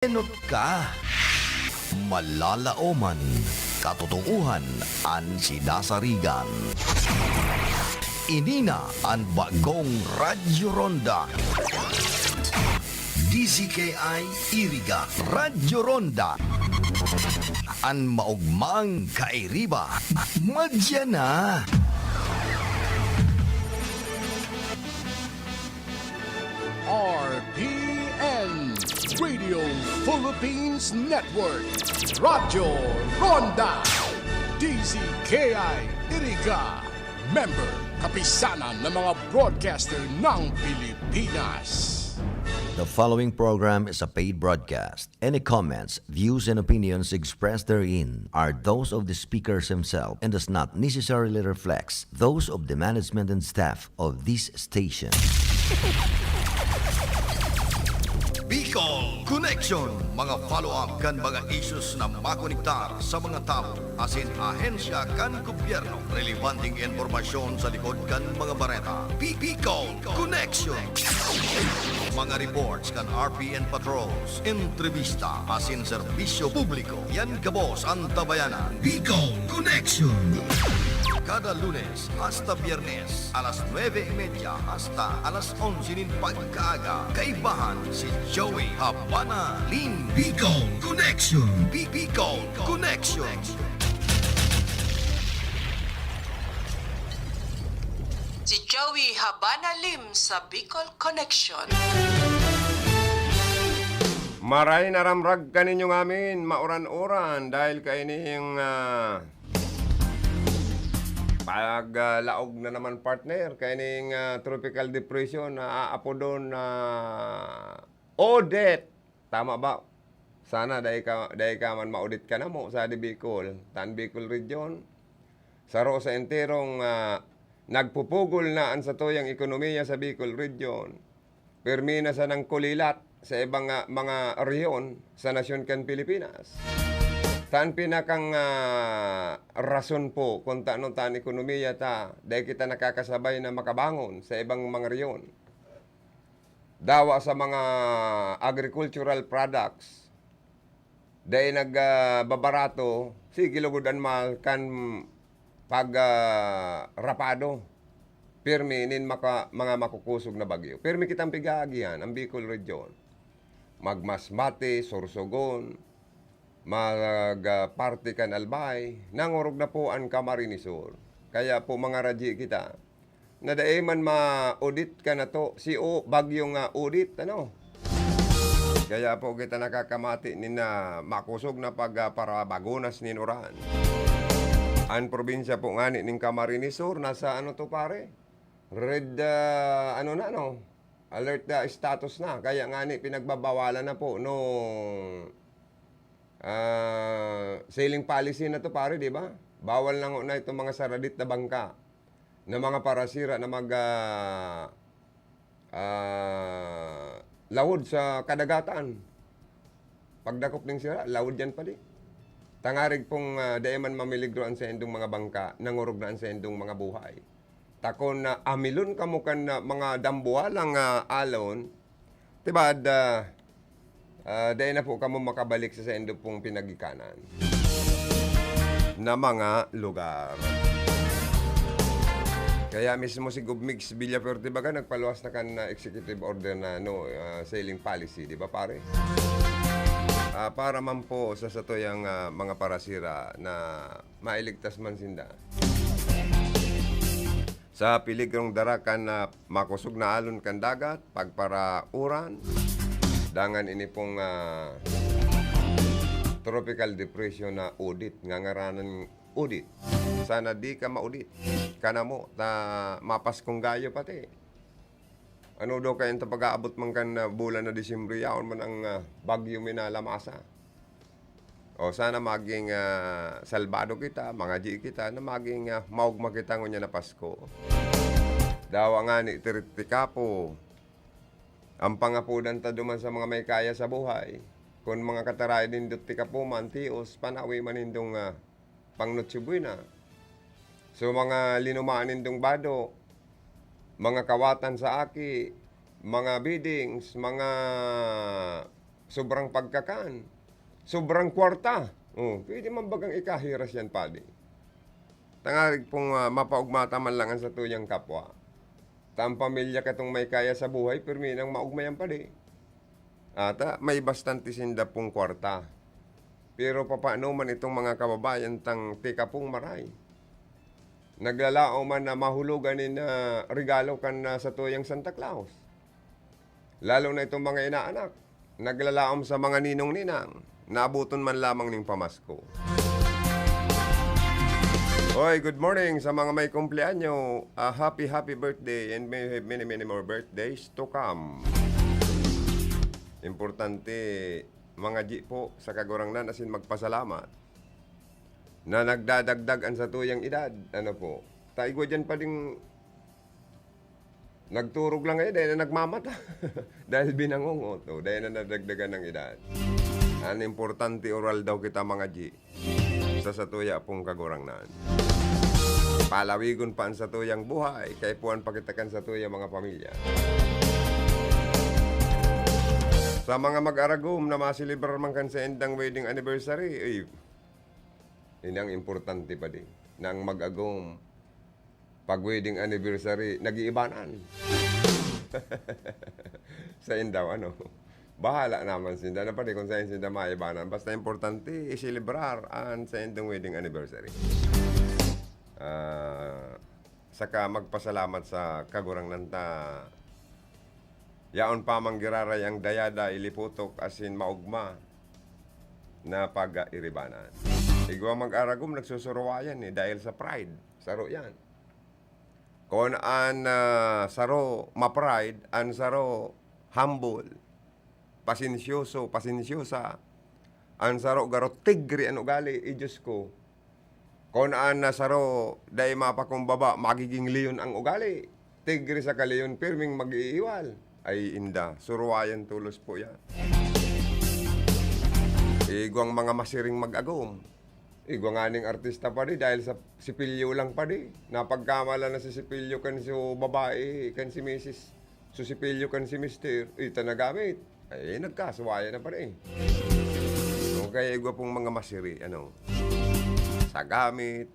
Enot ka, malalaoman, katotohanan an sinasarigan. Inina ang bagong Radyo Ronda. DZKI Iriga Radyo Ronda. An maugmang kairiba. Madya na. RPN Radio Philippines Network Radyo Ronda DZKI Iriga Member Kapisanan ng mga broadcaster ng Pilipinas. The following program is a paid broadcast. Any comments, views, and opinions expressed therein are those of the speakers himself and does not necessarily reflect those of the management and staff of this station. Bicol Connection, mga follow-up kan mga issues na makonektar sa mga tao, asin ahensya kan gobyerno, relevanteng informasyon sa likod kan mga bareta. Bicol Connection. Mga reports kan RPN patrols, entrevista, asin serbisyo publiko. Yan kabos ang tabayanan. Bicol Connection. Kada Lunes hasta Biyernes, alas 9:30 hasta alas 11 nin pagkaaga. Kaibahan si Joey Habana Lim. Bicol Connection. Bicol Connection. Si Joey Habana Lim sa Bicol Connection. Maray naramrag ka ninyo ngamin, mauran-uran, dahil kaining pag-laog na naman partner, kaining tropical depression na aapo doon na audit. Tama ba? Sana dahil ka man ma-audit ka na mo sa Bicol, Tan Bicol Region. Saro sa enterong nagpupugol na ang sa tuyang ekonomiya sa Bicol Region. Permina sa nang kulilat sa ibang mga rehiyon sa nasyon kan Pilipinas. Tan pinakang rason po kung taano tan ekonomiya ta, dahil kita nakakasabay na makabangon sa ibang mga rehiyon. Dawa sa mga agricultural products, dahil nagbabarato, sige lugudan mal kan rapado, pirmi nin mga makukusog na bagyo. Pirmi kitang pigagihan ang Bicol Region. Magmasmate, Sorsogon, magparty kan Albay, nangurog na po ang Camarines Sur. Kaya po mga radyi kita, na dae man ma-audit ka na to, si bagyong audit, ano? Kaya po kita nakakamati ni na makusog na para bagunas ni Nuran. Ang probinsya po ngani ng Camarines Sur, nasa ano to pare? Red, alert status na. Kaya ngani pinagbabawalan na po nung sailing policy na to pare, di ba? Bawal lang na itong mga saradit na bangka na mga parasira na lawod sa kadagatan. Pagdakop ng sira, lawod yan pa di. Tangarig pong daeman mamiligroan sa endong mga bangka, nangurog na sa endong mga buhay. Takon na amilon kamukan na mga dambualang alon, diba, dahil na po kamo makabalik sa endo pong pinagikanan na mga lugar. Kaya mismo si Gubmix Villafuerte baga nagpaluwas na kan executive order na sailing policy, di ba pare? Para man po sa satoyang mga parasira na mailigtas man sinda. Sa piligrong darakan na makusog na alon kan dagat, pagparauran, dangan ini pong tropical depression na audit, ngangaranan audit. Sana di ka ma-audit. Kana mo, mapas kong gayo pati. Ano daw kayo pag-aabot man kan bulan na Disyembre, yaon man ang bagyo minalamasa. O sana maging salbado kita, mga G kita, na maging maugma kita ngunya na Pasko. Dawa nga ni Tirtika po, ang pangapudan ta duman sa mga may kaya sa buhay. Kung mga kataray din dut tika po man, tios, panawi manindong pangnutsibuy na. So mga linumaan nindong bado, mga kawatan sa aki, mga biddings, mga sobrang pagkakan, sobrang kwarta. Pwede man bagang ikahiras yan, padi. Tangarig pong mapaugmata man lang sa tuyang kapwa. Taang pamilya katong may kaya sa buhay, pero minang maugmayan padi. Ata, may bastante sinda pong kwarta. Pero papaano man itong mga kababayan tang tika pong maray. Naglalao man na mahulugan ni na regalo kan sa tuyang Santa Claus. Lalo na itong mga inaanak. Naglalaom sa mga ninong-ninang. Naabuton man lamang ning pamasko. Hoy, good morning sa mga may kumpleanyo. Happy birthday and may have many more birthdays to come. Importante, mga G po sa kagurangnan asin magpasalamat na nagdadagdag ang sa tuyang edad. Ano po? Taigwa dyan pa ding nagturog lang ngayon dahil na nagmamata. Dahil binangungot. Dahil na nadagdagan ng edad. Ang importante oral daw kita mga G sa tuya pong kagurangnan. Palawigon pa ang sa tuyang buhay. Kaya puan pakitakan sa tuya mga pamilya. Sa mga mag-aragom na masilibrar man kan sa endang wedding anniversary, inang importante pa din na ang mag-agom pag wedding anniversary, nag-iibanan. Sa indaw, bahala naman sinda na pa rin kung saan sinda maibanan. Basta importante, isilibrar ang sa endang wedding anniversary. Saka magpasalamat sa kagurang nanta. Yaon pa manggiraray ang dayada iliputok asin maugma na pag-iribanan. Igwa mag-aragom nagsusuruwayan dahil sa pride. Saro yan. Kung an saro ma-pride, an saro humble, pasensyosa, an saro garo tigri an ugali, Diyos ko. Kung an saro day mapakumbaba, magiging leon ang ugali. Tigri sa kaleon, pirming mag-iiwal. Ay inda, suruwayan tulos po yan. Igwang mga masiring mag-agom. Igwang aning artista pa di dahil sa sipilyo lang pa di. Napagkamala na si sipilyo kan si babae, kan si misis. So sipilyo kan si mister. Ito na gamit. Ay nagkasuwaya na pa rin. So, kaya igwa pong mga masiri, sa gamit,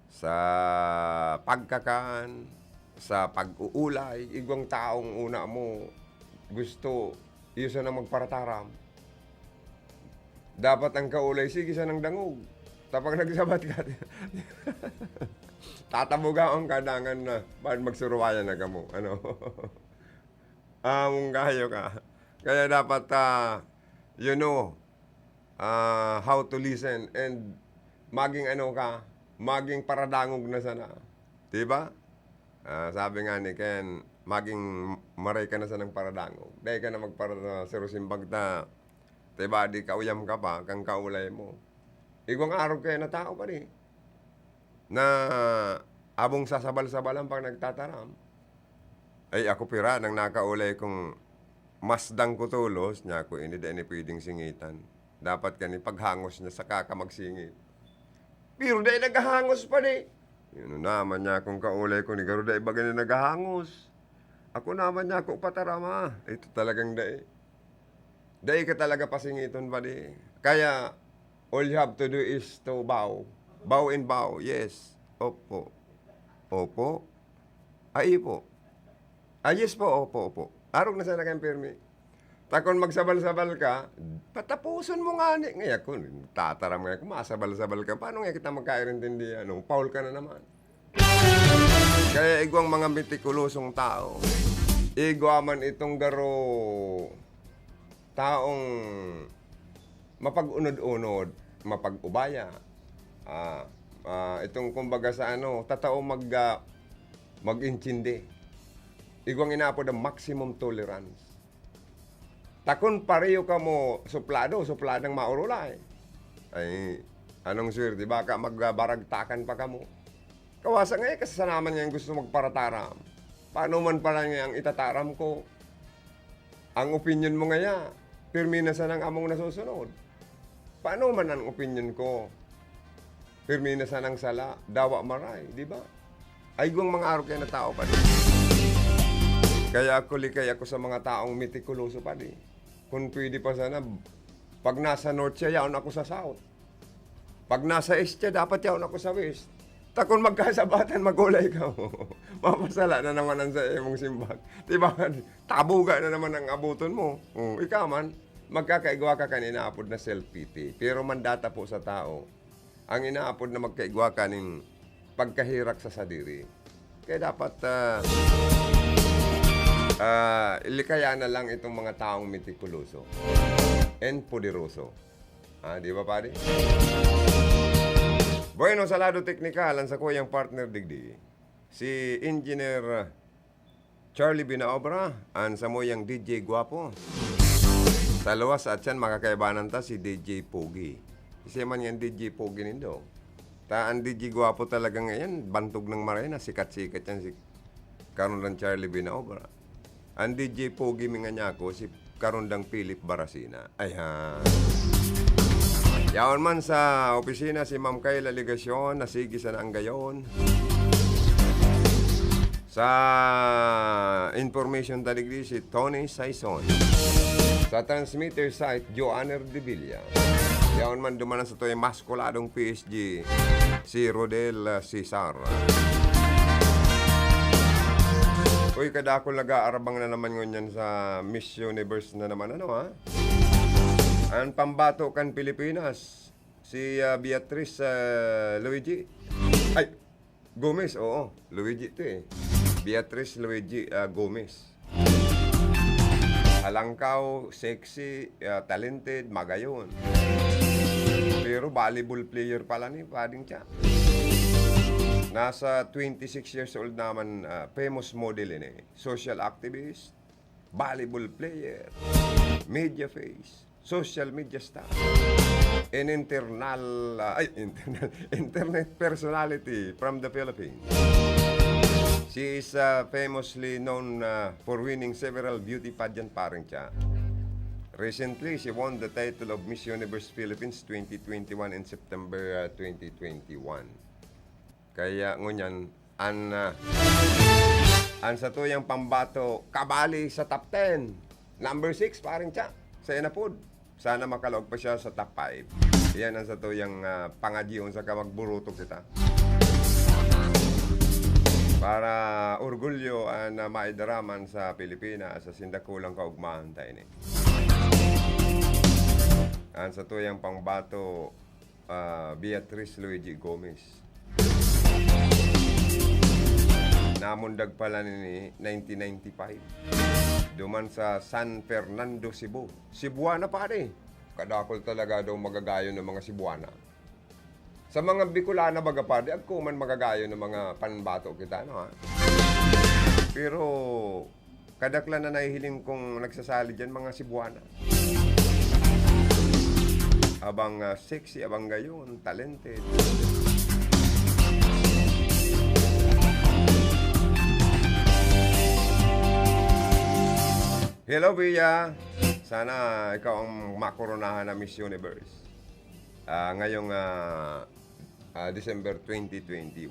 sa pagkakan, sa pag-uulay, igwang taong una mo gusto, iyo sa na magparataram. Dapat ang kaulay, sige sa nang dangog. Tapag nagsabat ka, tatabugaon ka dangan na, bakit magsuruwayan na ka mo, mong kayo ka. Kaya dapat, how to listen and maging maging paradangog na sana. Diba? Sabi nga ni Ken, maging maray ka na sa ng paradangog. Dahil ka na magparasirusimbag na, diba, di kauyam ka pa, kang kaulay mo. Igwang araw kayo na tao pa rin. Na abong sasabal-sabalan pag nagtataram. Ay ako pira, nang nakaulay kong masdang ko tulos, niya ako hindi pwedeng singitan. Dapat kani paghangos niya sa kakamagsingit. Pero dahil naghahangos pa rin. Yun naman niya akong kaulay ko ni Garuda, iba ganun naghahangos. Ako naman niya ako patarama. Ito talagang dahi. Dahi ka talaga pasingiton pa di. Kaya, all you have to do is to bow. Bow and bow. Yes. Opo. Opo. Ay po. Ay yes po. Opo. Arog na sana kayong permi. Takon magsabal-sabal ka, patapuson mo nga ni. Ngayon ko, tataram nga kung masabal-sabal ka. Paano nga kita magkairintindi? Paul ka na naman. Kaya igwang mga mitikulusong tao. Igwa man itong garo taong mapag-unod-unod, mapag-ubaya. Itong kumbaga sa tatao mag-intindi. Igwang inapo the maximum tolerance. Takon pareho ka mo supladang maurulay. Ay, anong swerte, baka magbaragtakan pa ka mo. Kawasa nga kasasanaman niya yung gusto magparataram. Paano man pala niya ang itataram ko? Ang opinion mo nga pirmi na sa nang among nasusunod. Paano man ang opinion ko? Pirmi na sa nang sala, dawa maray, di ba? Ay guwang mga araw kayo na tao pa din. Kaya ako likay ako sa mga taong mitikuloso pa din. Kung pwede pa sana, pag nasa north siya, yaon ako sa south. Pag nasa east siya, dapat yaon ako sa west. Kung magkasabatan, magulay ka mo. Mapasala na naman ang sa imong simbag. Diba? Tabuga na naman ang abuton mo. Ikaw man, magkakaigwa ka kanina apod na self-pity. Pero mandata po sa tao, ang inaapod na magkaigwa ka ning pagkahirak sa sadiri. Kaya dapat ilikaya na lang itong mga taong mitikuloso and poderoso. Di ba, pare? Bueno, sa lado teknikal, ang sa kuyang partner digdi, si Engineer Charlie Binaobra, ang sa moyang DJ Guapo. Sa luwas at yan, makakaibanan ta si DJ Pogi. Kasi man yan DJ Pogi nindo. Ang DJ Guapo talaga ngayon, bantog ng marena, sikat-sikat yan si karon lang Charlie Binaobra. Ang DJ Pogi minga niya ako, si karon lang Philip Barasina. Ayan. Yaon man sa opisina si Ma'am Kayla Ligasyon, nasigi sa naang gayon. Sa information taligdi si Tony Saison. Sa transmitter site, Joanner de Villa. Yaon man dumanan sa to'y maskuladong PSG, si Rodel Cesar. Uy, kada ako nag-aarabang na naman ngunyan sa Miss Universe na naman, ano ha? Ang pambato kan Pilipinas, si Beatrice Luigi. Ay, Gomez, oo. Luigi ito eh. Beatrice Luigi Gomez. Alangkaw, sexy, talented, magayon. Pero volleyball player pala ni Pading Cha. Nasa 26 years old naman, famous model ini. Social activist, volleyball player, media face, social media star, and internet personality from the Philippines. She is famously known for winning several beauty pageant paring siya. Recently, she won the title of Miss Universe Philippines 2021 in September 2021. Kaya ngunyan, an sa tuyang pambato, kabali sa top 10. Number 6 paring siya sa Enapod. Sana makalog pa siya sa top 5. Yan ang sa tuyang pangadyon sa kamagburutok kita. Para orgulyo na maidaraman sa Pilipinas sa sindakulang kaugmahan tayo ni. Ang sa tuyang pangbato, Beatrice Luigi Gomez. Namundag pala ni 1995. Duman sa San Fernando, Cebu. Cebuana pare. Kadakol talaga daw magagayo ng mga Cebuana. Sa mga Bicolana baga pare, ako man magagayo ng mga panbato kita, no ha? Pero kadaklan na nahihiling kong nagsasali dyan mga Cebuana. Abang sexy, abang gayon, talented. Hello, Bia. Sana ikaw ang makoronahan na Miss Universe. Ngayong December 2021.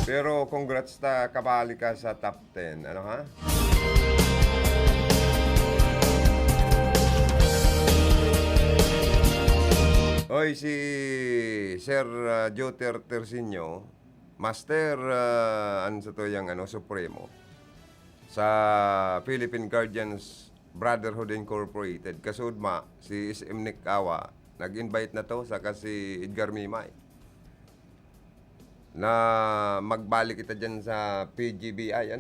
Pero congrats ta, kabali ka sa top 10. Ano ha? Hoy, si Sir Joter Tersinio, Master, ano sa to yung Supremo, sa Philippine Guardians Brotherhood Incorporated. Kasudma, si SM Nick Awa, nag-invite na to sa kasi Edgar Mimay na magbalik kita dyan sa PGBI,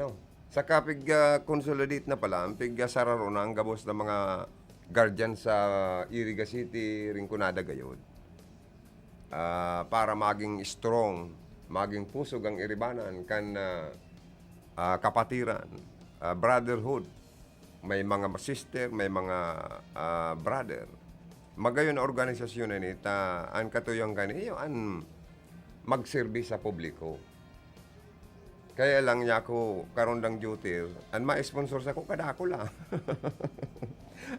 sa kapig consolidate na pala, ang pig sararo na ang gabos ng mga guardian sa Iriga City, Rinconada gayon. Para maging strong, maging pusog ang iribanan kan kapatiran, brotherhood. May mga sister, may mga brother. Magayon na organisasyon na nita, ang katuyang kaniyo, ang magservis sa publiko. Kaya lang niya ako, karon lang duty, ang ma-sponsor sa ko, kadako lang.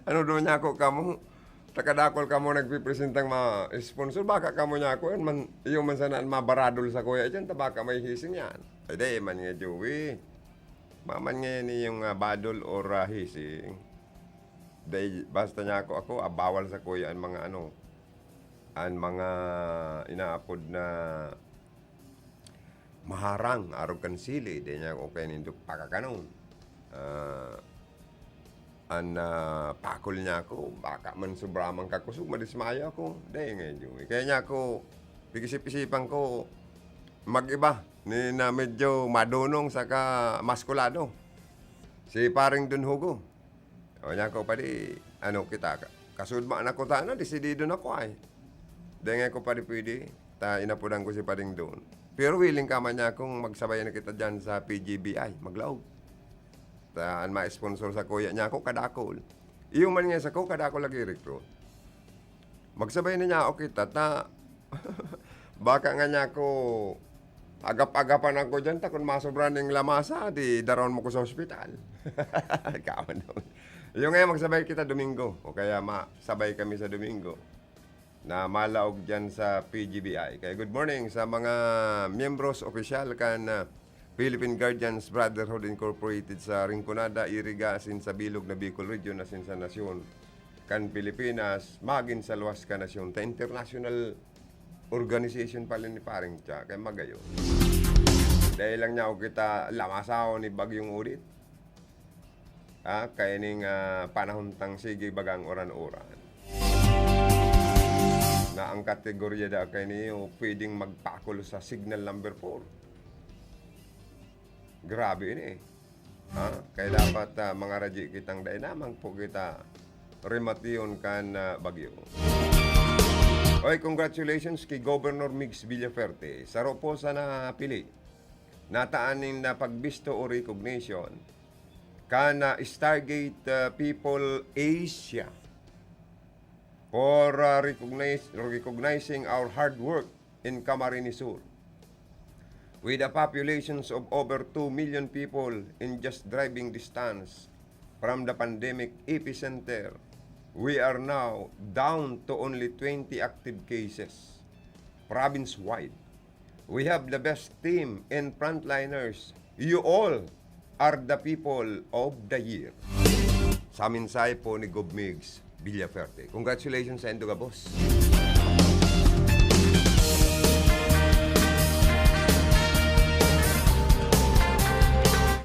Ano doon niya ako, kamo, takadakol kamo nagpipresentang ma-sponsor, baka kamo niya ako, yung man sana mabaradol sa kuya dyan, baka may hising yan. Ay, man nga, Joey. Maman ngayon yung badol or hising. Dahil basta niya ako bawal sa kuya ang mga ang mga inaapod na maharang, arog kansili. Dahil niya ako kayo nindok pakakanon. Pakol niya ako, baka man sobramang kakusog, madismaya ako. Dahil ngayon. Kaya niya ako, pigisip-isipan ko, mag-iba. Na medyo madunong saka maskulado. Si paring Dunhugo. O niya ko pa di, kita, kasudma na ko na, desidido na ko ay. Dahil ko pa di pwede, inapudan ko si paring doon. Pero willing ka man niya akong magsabay na kita dyan sa PGBI, maglaog. Ma-sponsor sa kuya niya ako, kadakol. Iyong man niya sa ko, kadakol lagi recruit. Magsabay na niya ako kita, baka nga niya ako, agap-agapan ako dyan, kung masobra ng lamasa, di daron mo ko sa ospital. Kaman doon. Yung ngayon, magsabay kita Domingo, o kaya masabay kami sa Domingo, na malaog dyan sa PGBI. Kaya good morning sa mga miyembros opisyal kan Philippine Guardians Brotherhood Incorporated sa Rinconada, Iriga, asin sa Bilog na Bicol Region, asin sa Nasyon kan Pilipinas, magin sa luwas ka nasyon, ta international organization pala ni paring tiya, kaya magayo. Dahil lang niya ako kita lamasaw ni Bagyong Udit. Kaya ning panahon tang sige bagang oran-oran. Na ang kategorya da kay niyo pwedeng magpakulo sa signal number 4. Grabe ini. Kaya dapat mga radyo kitang dainamang po kita remation kan bagyo. Oy, congratulations kay Governor Mix Villaferte. Saro po sa napili. Nataanin na pagbisto o recognition kana Stargate People Asia for recognizing our hard work in Camarines Sur. With a populations of over 2 million people in just driving distance from the pandemic epicenter, we are now down to only 20 active cases province-wide. We have the best team and frontliners. You all are the people of the year. Sa minsay po ni Gob Migs Villaferte. Congratulations sa Endoga, boss.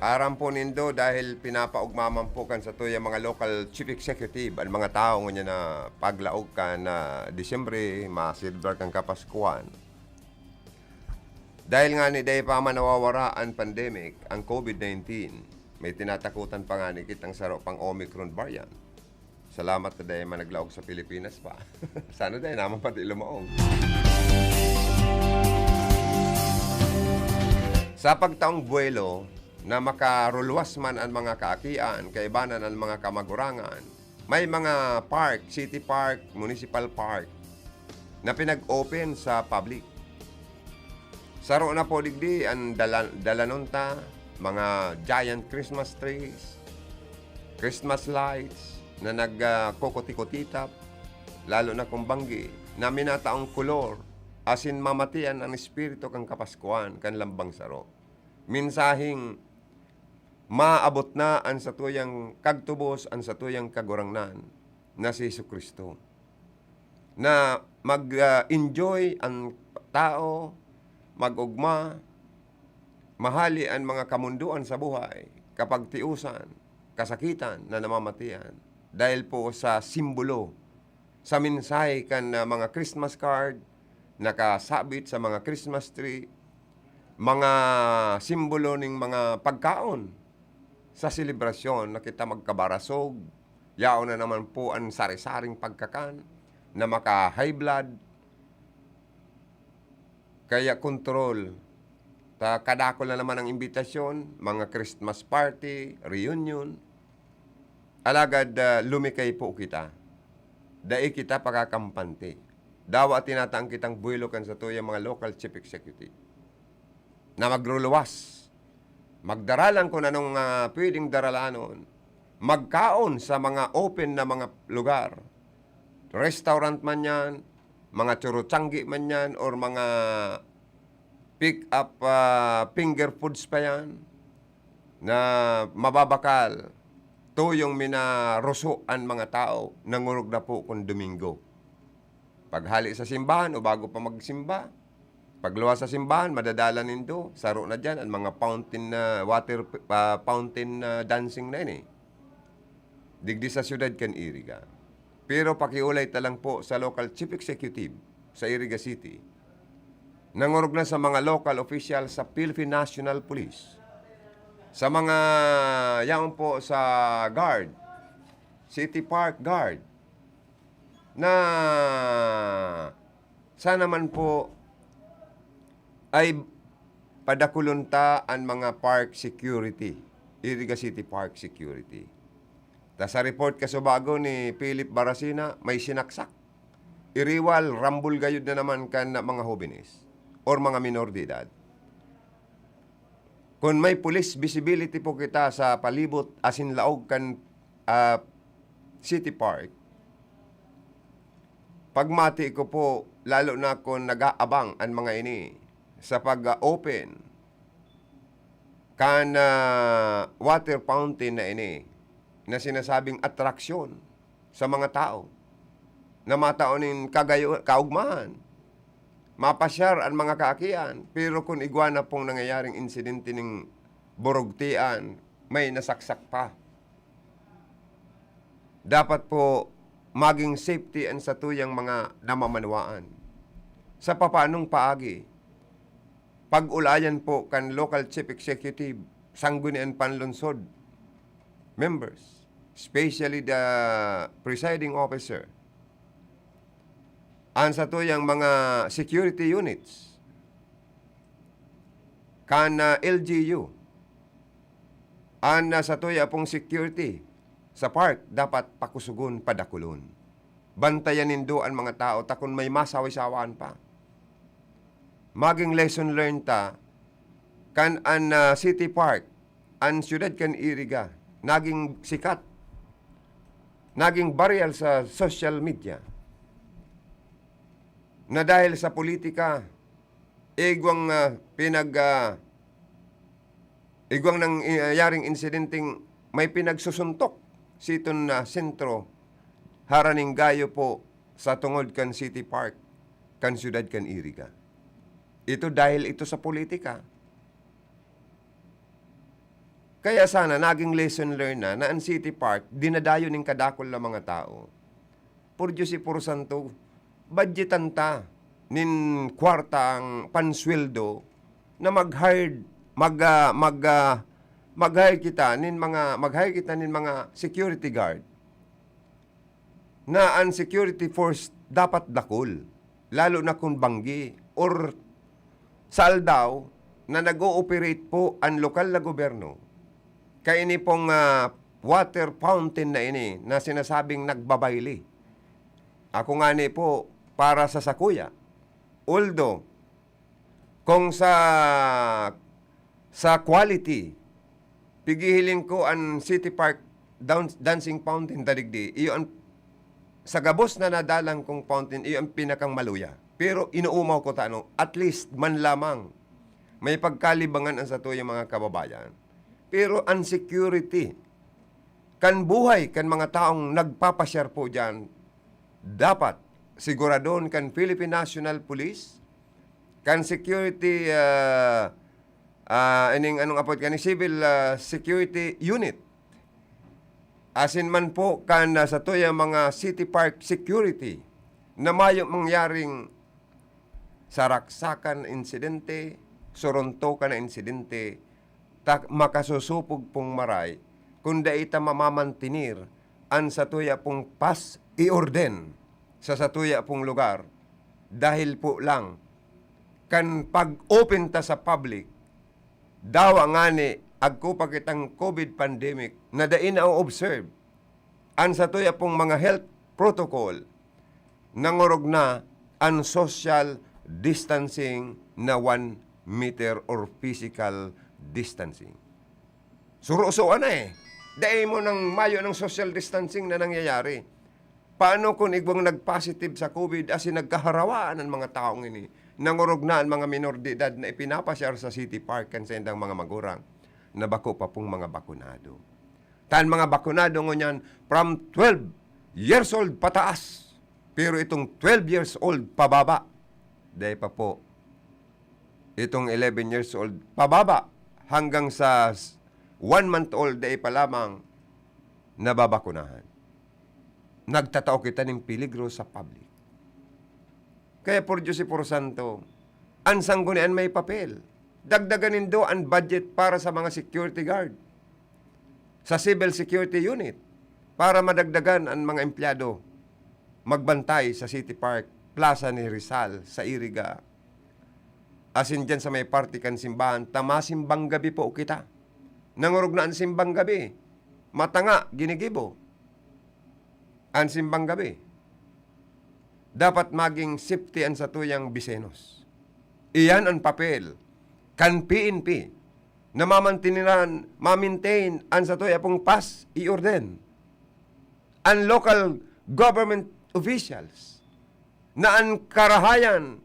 Aram po nindo dahil pinapaugmamampukan sa to yung mga local chief executive ang mga tao nga na paglaog ka na Disyembre, masilver kang Kapaskuhan. Dahil nga ni dahil pa man nawawara ang pandemic, ang COVID-19, may tinatakutan pa nga ni kitang saro pang Omicron variant. Salamat na dahil managlaog sa Pilipinas pa. Sana dahil naman pati lumaong. Sa pagtaong buwelo, na makarulwas man ang mga kaakian, kaibanan ang mga kamagurangan, may mga park, city park, municipal park, na pinag-open sa public. Saro na po digdi ang dalanunta, mga giant Christmas trees, Christmas lights na nagkukoti-kotitap, lalo na kung banggi, na minataong kulor, asin mamatian ang espiritu kang Kapaskuhan, kan lambang saro. Minsahing maabot na ang satuyang kagtubos, ang satuyang kagurangnan na si Jesucristo. Na mag-enjoy ang tao, mag-ugma, mahali ang mga kamunduan sa buhay, kapag tiusan, kasakitan na namamatian. Dahil po sa simbolo, sa minsay kan mga Christmas card, nakasabit sa mga Christmas tree, mga simbolo ng mga pagkaon sa selebrasyon na kita magkabarasog, yaon na naman po ang sari-saring pagkakan na maka-high blood, kaya control. Kadako na naman ang imbitasyon, mga Christmas party, reunion. Alagad lumikay po kita. Dai kita pagkakampante. Dawa tinataang kitang builokan sa tuyang mga local chief executive. Na magruluwas. Magdaralan kung anong pwedeng daralanon. Magkaon sa mga open na mga lugar. Restaurant man yan, mga churutanggi man yan, or mga pick up finger foods pa yan. na mababakal tuyong minarusuan mga tao nangurog na po kung Domingo. Paghali sa simbahan o bago pa magsimba, pagluwas sa simbahan, madadala nindo, saro na dyan, ang mga fountain na fountain dancing na yun eh. Digdi sa syudad kan Iriga. Pero pakiulay talang po sa local chief executive sa Iriga City. Nangurog na sa mga local official sa Philippine National Police. Sa mga yaon po sa guard, City Park Guard, na sana man po ay padakulunta ang mga park security, Iriga City Park Security. Ta sa report kasubago ni Philip Barasina, may sinaksak. Iriwal, rambul gayud na naman kan na mga jóvenes or mga minor de edad. Kung may police visibility po kita sa palibot asin laog kan City Park, pagmati ko po, lalo na kung nag-aabang ang mga ini sa pag-open kan water fountain na ini na sinasabing atraksyon sa mga tao na mataunin kaugmahan, mapasyar ang mga kaakian, pero kung iguana pong nangyayaring insidente ng borogtian, may nasaksak pa. Dapat po maging safety and sa tuyang mga namamanwaan. Sa papanong paagi, pag-ulayan po kan local chief executive, sanggunian panlunsod, members, especially the presiding officer, ang sa tuyang mga security units, kan LGU, ang sa tuya pong security sa park, dapat pakusugon padakulon. Bantayan nindo ang mga tao, takon may masawi-sawaan pa. Maging lesson learned ta, kan an City Park, an syudad kan Iriga, naging sikat, naging barrier sa social media, na dahil sa politika, igwang igwang nang yaring insidenteng may pinagsusuntok siton na sentro haraning gayo po sa tungod kan City Park, kan syudad kan Iriga. Ito dahil ito sa politika. Kaya sana naging lesson learned na ang City Park dinadayo ning kadakol na mga tao. Por Diyos por Santo, budgetan ta nin kwarta ang pansweldo na mag-hire kita nin mga security guard na ang security force dapat dakol, lalo na kung banggi or saldaw na nag-ooperate po ang lokal na gobyerno. Kaya ini pong water fountain na ini na sinasabing nagbabayli. Ako nga ni po para sa sakuya. Although, kung sa quality, pigihiling ko ang City Park dancing fountain tadigdi, iyo ang sa gabos na nadalang kong fountain, iyo ang pinakang maluya. Pero inuumaw ko at least man lamang may pagkalibangan ang sa tuyang mga kababayan. Pero ang security, kan buhay, kan mga taong nagpapasyar po dyan, dapat siguradon kan Philippine National Police, kan security, civil security unit, asin man po kan sa tuyang mga City Park security, na mayong mangyaring saraksakan insidente, sorontokan na insidente, makasusupog pong maray, kunda ita mamamantinir an satuya pong pas iorden sa satuya pong lugar, dahil po lang kan pag-open ta sa public, dawa nga ni agko pakitang COVID pandemic na dain na observe an satuya pong mga health protocol, nangurog na an social distancing na 1 meter or physical distancing. Surusuan na Dahil mo ng mayo ng social distancing na nangyayari. Paano kung igwang nag-positive sa COVID asin nagkaharawaan ang mga taong ini, nangurog na ang mga minor de edad na ipinapasyar sa City Park kan sa indang mga magurang. na bako pa pong mga bakunado. Tan mga bakunado ngunyan from 12 years old pataas. Pero itong 12 years old pababa, dahil pa po itong 11 years old pababa hanggang sa 1 month old dahil pa lamang nababakunahan. Nagtatao kita ng peligro sa public. Kaya por Diyos y por Santo, ang sanggunian may papel. Dagdaganin do ang budget para sa mga security guard, sa civil security unit, para madagdagan ang mga empleyado magbantay sa City Park, Plaza ni Rizal, sa Iriga. Asin dyan sa may party kan simbahan, tamasimbang gabi po kita. Nangurog na ang simbang gabi. Matanga, ginigibo. Ang simbang gabi. Dapat maging safety ang satuyang Bisenos. Iyan ang papel kan PNP na mamintain ang satuya pong pas i-orden. Ang local government officials na ang karahayan,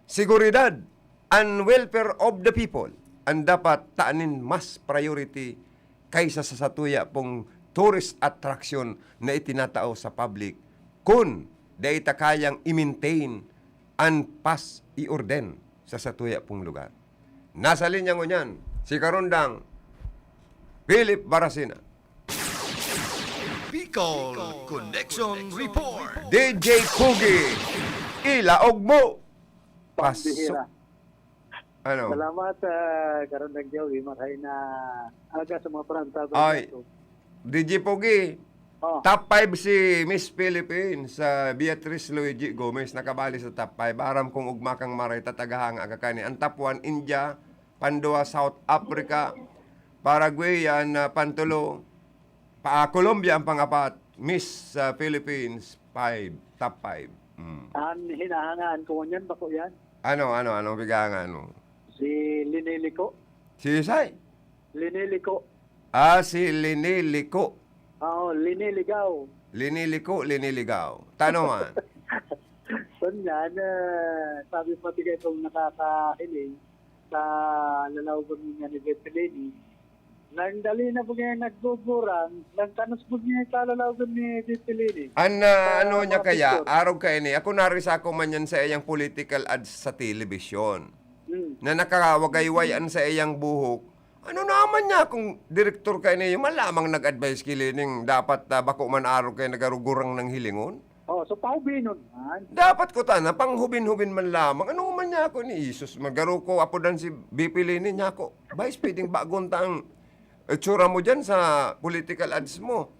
seguridad, and welfare of the people ang dapat taanin mas priority kaysa sa satuya pong tourist attraction na itinatao sa public kung dahil kayang i-maintain ang pas i-orden sa satuya pong lugar. Nasa linya ngunyan, si Karundang Philip Barasina. Bicol Connection Report. DJ Kugi, ilaog mo. Pambihira. Ano? Salamat, Karundang Joey. Maray na aga sa mga prantado. Ay, DJ Pogi, top 5 si Miss Philippines sa Beatrice Luigi Gomez. Nakabali sa top 5. Aram kong ugmakang maray tatagahang agakani. Ang top 1, India. Pandua, South Africa. Paraguay, Pantulo. Colombia ang pangapat. Miss Philippines, 5. Top 5. Ang hinahangaan ko niyan, bako yan. Ano bigangan mo? Si Liniliko. Si Isay? Liniliko. Si Liniliko. Oo, Liniligaw. Liniligaw. Tanungan. So yan, sabi pati kayo itong nakakahiling sa lalawagan niya ni Betelini. Nang dali na po niya nagbuburang, nang tanos po niya sa lalawagan ni Betelini. Ano niya kaya? Araw kayo ni. Ako narisa ko man yan sa iyang political ads sa telebisyon. Na nakakawagaywayan sa iyang buhok. Ano naman niya kung direktor kayo niya, malamang nag-advise kilining dapat bako man araw kayo nagarugurang ng hilingon? So paubinon man. Dapat ko tana, panghubin-hubin man lamang. Ano man niya ako ni Isus? Magaro ko, apo dan si BP Lini niya ako. Vice, pwedeng bagon tang itsura mo dyan sa political ads mo.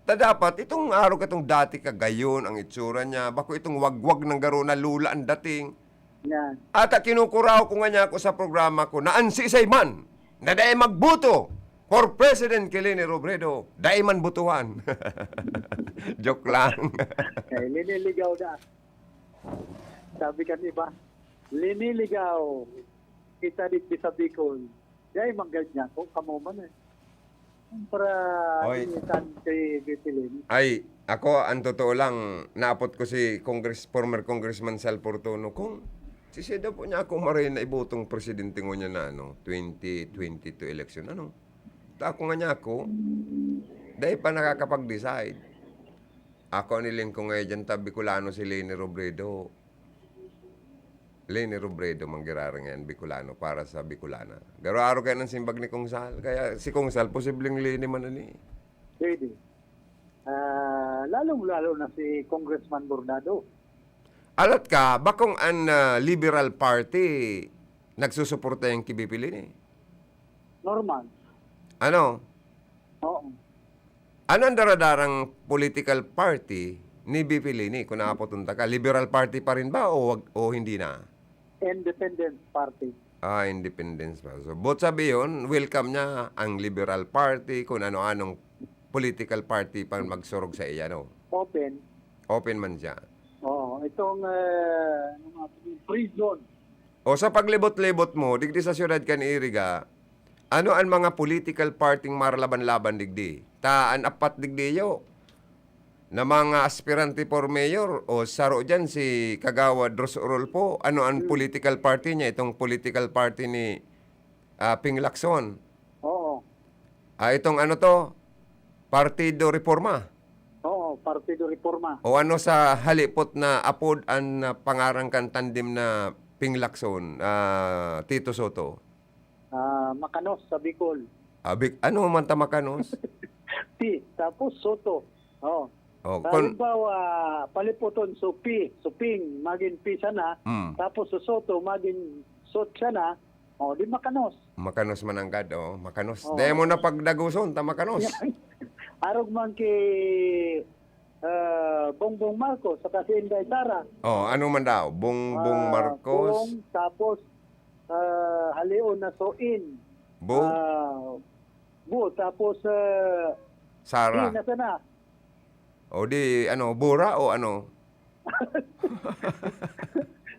Dapat, itong araw katong dati kagayon ang itsura niya. Bako itong wagwag ng garo na lula ang dating. Yan. At kinukuraw ko nga niya ako sa programa ko na ansisay man na dahil magbuto for President Kilini Robredo, dahil man butuhan. Joke lang. Liniligaw na. Sabi kan iba, liniligaw. Kita di sa Bicol. Dahil mangganyan ko, kamo man eh. Para Oy. initan kay Betelini. Ay, ako, ang totoo lang, naapot ko si former Congressman Sal Portono kung sisida po niya ako maray na ibutong presidente ko niya na 2022 election. Ako nga niya ako, dahil pa nakakapag-decide. Ako nilin ko ngayon dyan tabi Bicolano si Leni Robredo. Leni Robredo manggirarang yan, Bicolano, para sa Bicolana. Garo-aro kayo ng simbag ni Kong Sal. Kaya si Kong Sal, posibleng Leni man ani. Pwede. Lalong-lalo na si Congressman Bordado. Alat ka, bakong ang Liberal Party nagsusuporta yung kibipili ni? Normal. Ano? Oo. Ano ang daradarang political party ni BP Lini kung nakapunta ka? Liberal Party pa rin ba o hindi na? Independent Party. Independence pa. So, both sabi yun, welcome niya ang Liberal Party kung ano-anong political party pang magsurog sa iya, no? Open. Open man siya. Oo. Itong free zone. O sa paglibot-libot mo, digdi sa siyudad ka ni Iriga, ano ang mga political parting marlaban-laban digdi? Taan apat digdi yo. Na mga aspirante for mayor o saro dyan si Kagawad Rosorol po. Ano ang political party niya? Itong political party ni Ping Lacson. Oo. Itong ano to? Partido Reforma. Oo, Partido Reforma. O ano sa halipot na apod ang pangarang kan tandem na Pinglakson, Tito Soto? Makanos sa Bicol. Ano man tamakanos? P, tapos Soto. Oo. O, Halimbawa, paliputon so P, so Ping, maging P sana, tapos so Soto, maging Sot sana, di Makanos. makanos mananggad, makanos. Dahil mo na pagdaguson, makanos. Arog man kay Bongbong Marcos, saka si Inday Sara. Ano man daw? Bongbong Marcos, Bong, tapos Halion na Soin. Bo, Bu, tapos Sara. na sana. O di, Bura o ano?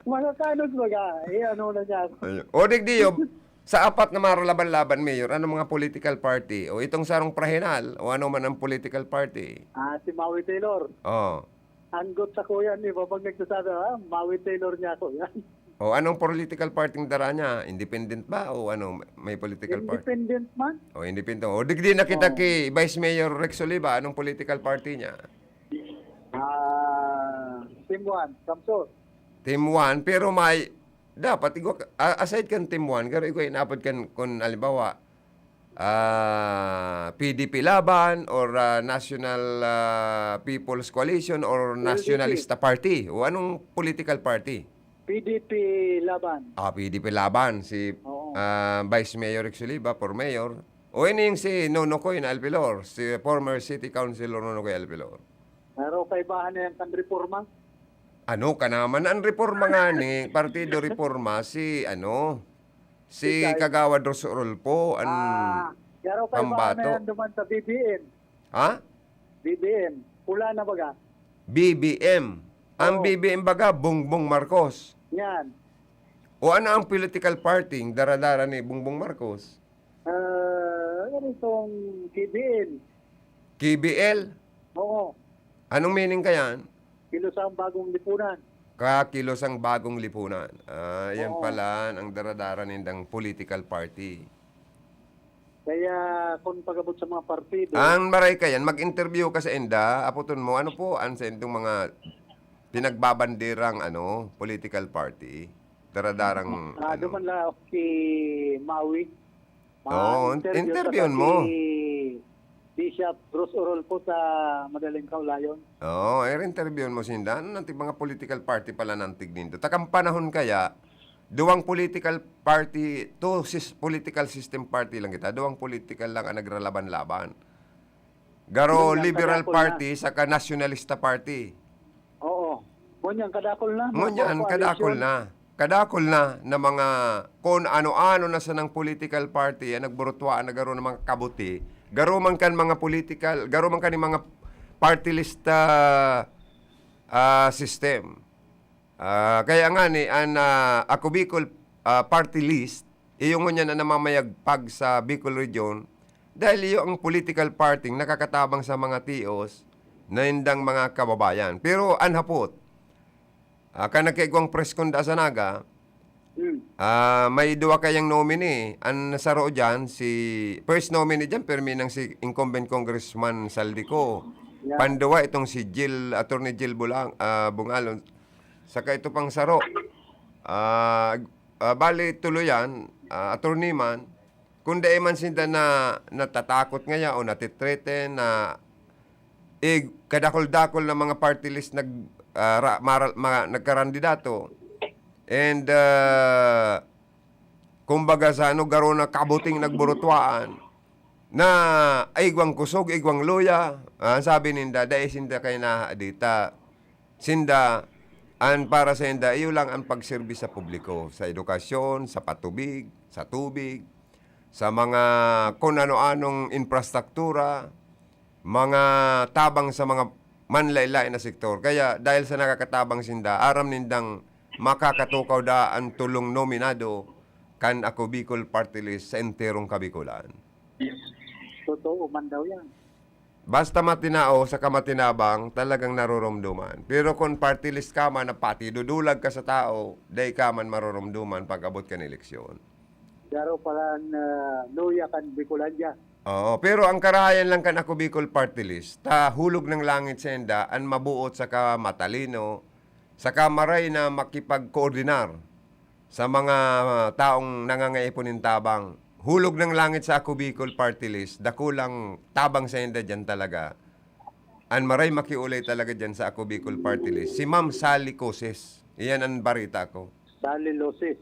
Mga kanos baga, ano na niya. O digdiyo, sa apat na maralaban-laban, Mayor, ano mga political party? O itong sarong prahinal, o ano man ang political party? Si Maui Taylor. Anggot sa kuya ni pag nagsasabi, Maui Taylor niya ako. Yan. O anong political party ng dara niya? Independent ba o ano, may political party? Independent man. O independent. O digdi nakita kay Vice Mayor Rex Oliva, anong political party niya? Team 1, Samson. Team 1, pero may dapat aside kan Team 1, pero ikaw inapod kan kung halimbawa PDP laban or National People's Coalition or Nationalista Party o anong political party? PDP laban. PDP laban si Vice Mayor Rex Oliva for mayor. O ini yung si Nonokoy na Alpilor, si former City Councilor Nonokoy Alpilor. Pero kaibahan na yung kan reforma. Ano ka naman ang reforma nga ni Partido Reforma si Kagawad Rosolpo Pero kaibahan na Pambato. yan duman sa BBM. Ha? BBM. Pula na baga. BBM. Ang BBM baga Bongbong Marcos. Yan. O ano ang political party daradara ni Bongbong Marcos? Ano itong KBL? KBL. Oo. Anong meaning kayan? Kilusang bagong lipunan. Kakilos ang bagong lipunan. Yan pala ang daradara nindang political party. Kaya kung pagabot sa mga partido, Ang maray kayan, mag-interview ka sa ENDA, aputon mo, ano po, sa itong mga pinagbabandirang political party, daradarang, duman lang kay Maui. interviewin mo. Bishop Bruce Orolpo sa Madaling Kaulayon. Interviewin mo sinda. Ano nanti mga political party pala nantig nindo. Takang panahon kaya, duwang political party, political system party lang kita. Duwang political lang ang nagralaban-laban. Garo Liberal Party saka Nationalista Party. Oo. Ngunyan kadakol na. Ngunyan kadakol na. Kadakol na mga kung ano-ano na sa ng political party ang nagburutwaan na garo ng mga kabuti. Garo man kan mga mga party list system. Kaya nga ni ako Bicol party list, iyong niya na namamayagpag sa Bicol region dahil iyo ang political party nakakatabang sa mga tios na indang mga kababayan. Pero anhapot, kanagkaigwang press con da sa naga, may duwa kayang nominee. Ang nasaro dyan, first nominee dyan, perminang si incumbent Congressman Saldico. Yeah. Pandawa itong si Attorney Jill Bungalon. Saka ito pang saro. Bali tuluyan, attorney man, kung di man sinda na natatakot ngaya o natitreten na kadakol-dakol na mga party list nagkarandidato. And kumbaga sa garo na kabuting nagburutwaan na igwang kusog, igwang luya. Sabi ninda, dahil sinda kayo na dita. Sinda, para sa inda, iyo lang ang pagservis sa publiko. Sa edukasyon, sa patubig, sa tubig, sa mga kung ano-anong infrastruktura, mga tabang sa mga manlaylay na sektor. Kaya dahil sa nakakatabang sinda, aram nindang makakatukaw da ang tulong nominado kan ako Bicol Party List sa enterong Kabikulan. Totoo man daw yan. Basta matinao sa kamatinabang, talagang naroromduman. Pero kung party list ka man na pati, dudulag ka sa tao, day ka man maroromduman pag abot ka ng eleksyon. Pero pala luya kan Bicolandia. Oo, pero ang karahayan lang kan ako Bicol Party List, ta hulog ng langit senda, an mabuot sa matalino, sa kamaray na makipag-koordinar sa mga taong nangangaipunin tabang. Hulog ng langit sa ako Bicol Party List, dakulang tabang senda dyan talaga. An maray makiulay talaga dyan sa ako Bicol Party List. Si Ma'am Sally Coses, iyan ang barita ko. Dali Loses.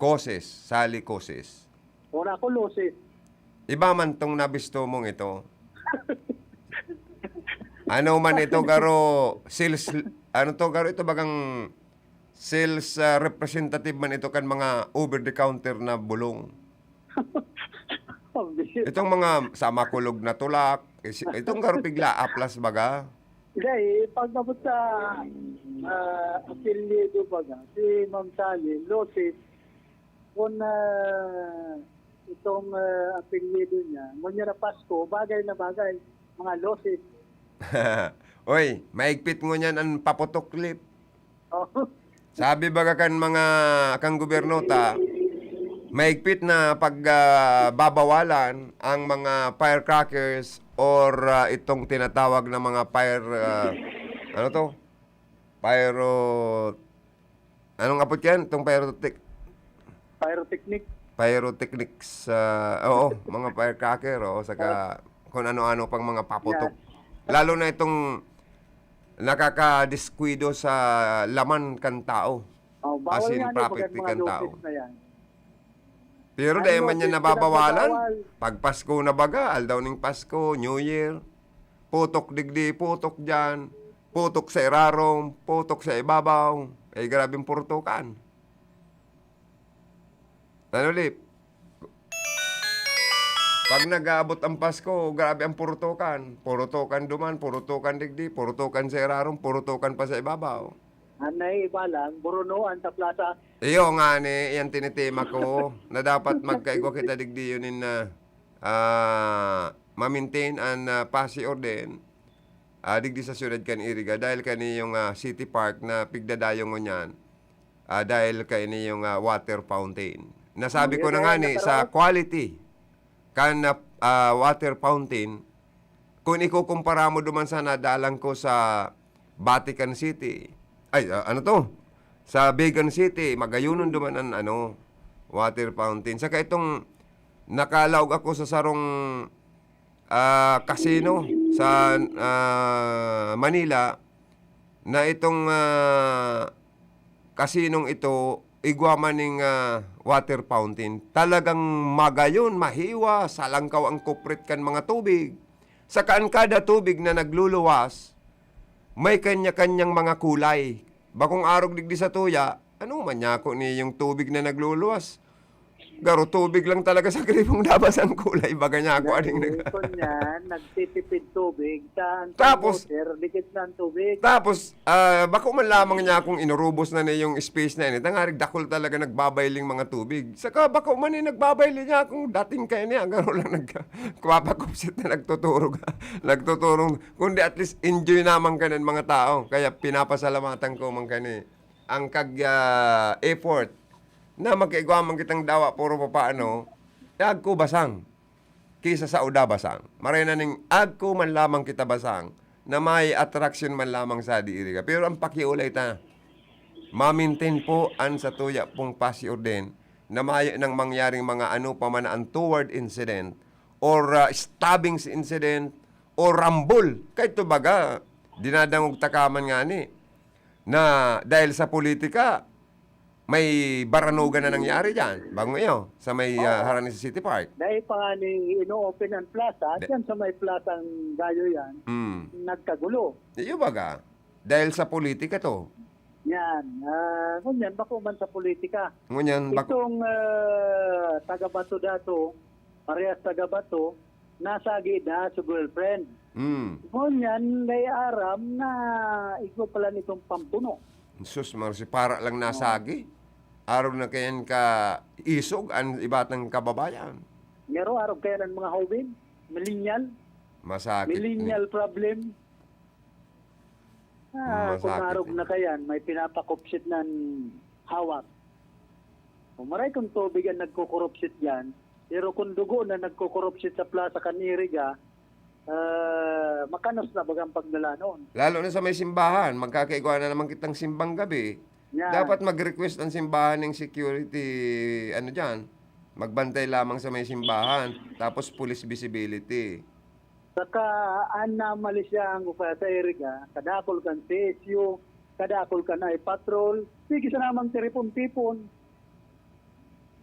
Coses, Sally Coses. Una ko Loses. Iba man tong nabisto mong ito. Ano man ito garo sales, ano to garo ito bagang sales representative man ito kan mga over the counter na bulong. Itong mga samakulog na tulak, itong garo pigla aplas baga. Hindi, pag nabot sa affiliate baga, si Ma'am Sally, Loses, kung itong affiliate niya, ngunyan na Pasko, bagay na bagay, mga Loses. Oy, maigpit mo niyan ang paputok clip. Oh. Sabi baga kan mga kang gobyerno ta, maigpit na pagbabawalan ang mga firecrackers or itong tinatawag na mga ano to? Anong apot yan? Itong pyrotechnics, oo, mga firecracker, saka kung ano-ano pang mga paputok. Lalo na itong nakakadiskwidyo sa laman kan tao. Oh, bawal As in, nga property mga kan tao. Loses na yan. Pero Ay, dahil man Loses, yan nababawalan, bawal. pag Pasko na baga, aldaw ning Pasko, New Year, putok digdi, putok dyan, putok sa irarong, putok sa ibabaw, ay grabing purtukan. Ano, Lip? Pag nag-aabot ang Pasko, grabe ang purutukan. Purutukan duman, purutukan digdi, purutukan sa irarong, purutukan pa sa ibabaw. Anay, iba lang, burunuan sa plaza. Iyo nga ni, yan tinitema ko, na dapat magkaigwa kita digdi yun na ma-maintain ang pasi orden digdi sa syudad kan Iriga dahil kani yung city park na pigdadayong mo niyan dahil kani yung water fountain. Nasabi ko na nga ni, sa quality kan water fountain, kung ikukumpara mo duman sa nadalang ko sa Vatican City, sa Vegan City, magayunon duman ang water fountain. Saka itong nakalaog ako sa sarong casino sa Manila na itong kasinong ito igwamaning water fountain. Talagang magayon, mahiwa, salangkaw ang kuprit kan mga tubig. Sa kada tubig na nagluluwas, may kanya-kanyang mga kulay. Bakong arog digdi sa tuya, ano man ko ni yung tubig na nagluluwas? Garo tubig lang talaga sa gribong labas ang kulay. Baga niya ako aning Kung yan, nagtitipid tubig, saan Tapos- water, dikit na ang tubig. Tapos, bako man lamang niya akong inurubos na yung space na yun. Tangarig dakol talaga nagbabayling mga tubig. Saka bako man nagbabayling niya akong dating kayo niya. Garo lang nagkwapakupsit na nagtuturog. Nagtuturong. Kundi at least enjoy naman ka ng mga tao. Kaya pinapasalamatan ko man kani ang effort na magkaigwaman kitang dawa puro papaano, agko basang kisa sa uda basang. Maray na ning agko man lamang kita basang na may attraction man lamang sa diiri ka. Pero ang pakiulay ta, ma-maintain po ang sa tuya pong pasi orden na may nang mangyaring mga pa man ang toward incident or stabbings incident or rambol. Kahit to baga, dinadangog takaman nga ni na dahil sa politika, may baranugan na nangyari dyan. Bago ngayon, sa may Harani City Park. Dahil pa nga ni ino-open ang plaza, dyan sa may plaza ang gayo yan, nagkagulo. Iyo baga, dahil sa politika to. Yan. Ngunyan, bako man sa politika. Ngunyan, Itong taga-bato dato, parehas taga-bato, nasagi na sa girlfriend. Ngunyan, may aram na ikaw pala nitong pampuno. Sus, marsi, para lang nasagi. Araw na kayan ka isog ang ibatang kababayan. Meron araw kaya ng mga hobin, millennial, Masakit. millennial problem. Kung Masakit araw na kayan, may pinapakupsit ng hawak. Kung maray kong tubig ang nagkukurupsit yan, Pero kung dugo na nagkukorupsyon sa plaza kaniriga, makanos na bagang pagdala noon. Lalo na sa may simbahan, magkakaigwa na naman kitang simbang gabi. Yan. Dapat mag-request ang simbahan ng security, ano dyan, magbantay lamang sa may simbahan, tapos police visibility. Saka anamali siya ang upaya sa iriga, kadakol kan CSU, kadakol ka na patrol, sige sa namang tiripon-tipon.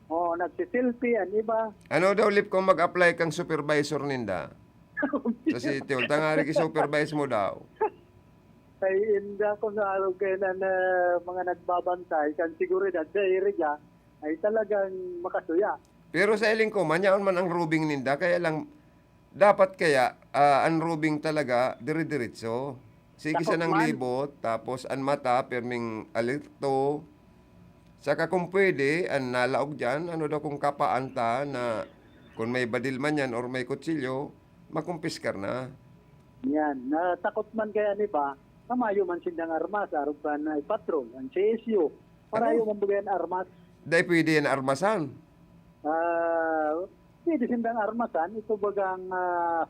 O, nagsisilpi, ang iba. Ano daw lip kung mag-apply kang supervisor ninda? Sa City Hall, tangari ki-supervise mo daw. Ay, hindi ako na araw kailan na mga nagbabantay, kan seguridad sa iriga, ay talagang makasuya. Pero sa iling ko, manyaon man ang rubing ninda, kaya lang, dapat kaya, ang rubing talaga, dire-diretso. Sige sa ng Takot man. libot, tapos ang mata, perming alerto. Saka kung pwede, ang nalaog dyan, ano daw kung kapaanta na kung may badil man yan or may kutsilyo, makumpiskar na. Yan, natakot man kaya ni ba, kamayo man sindang armas, araw pa na patrol, ang CSU, parayo man bagayan armas. Dahil pwede yan armasan. Pwede sindang armasan, ito bagang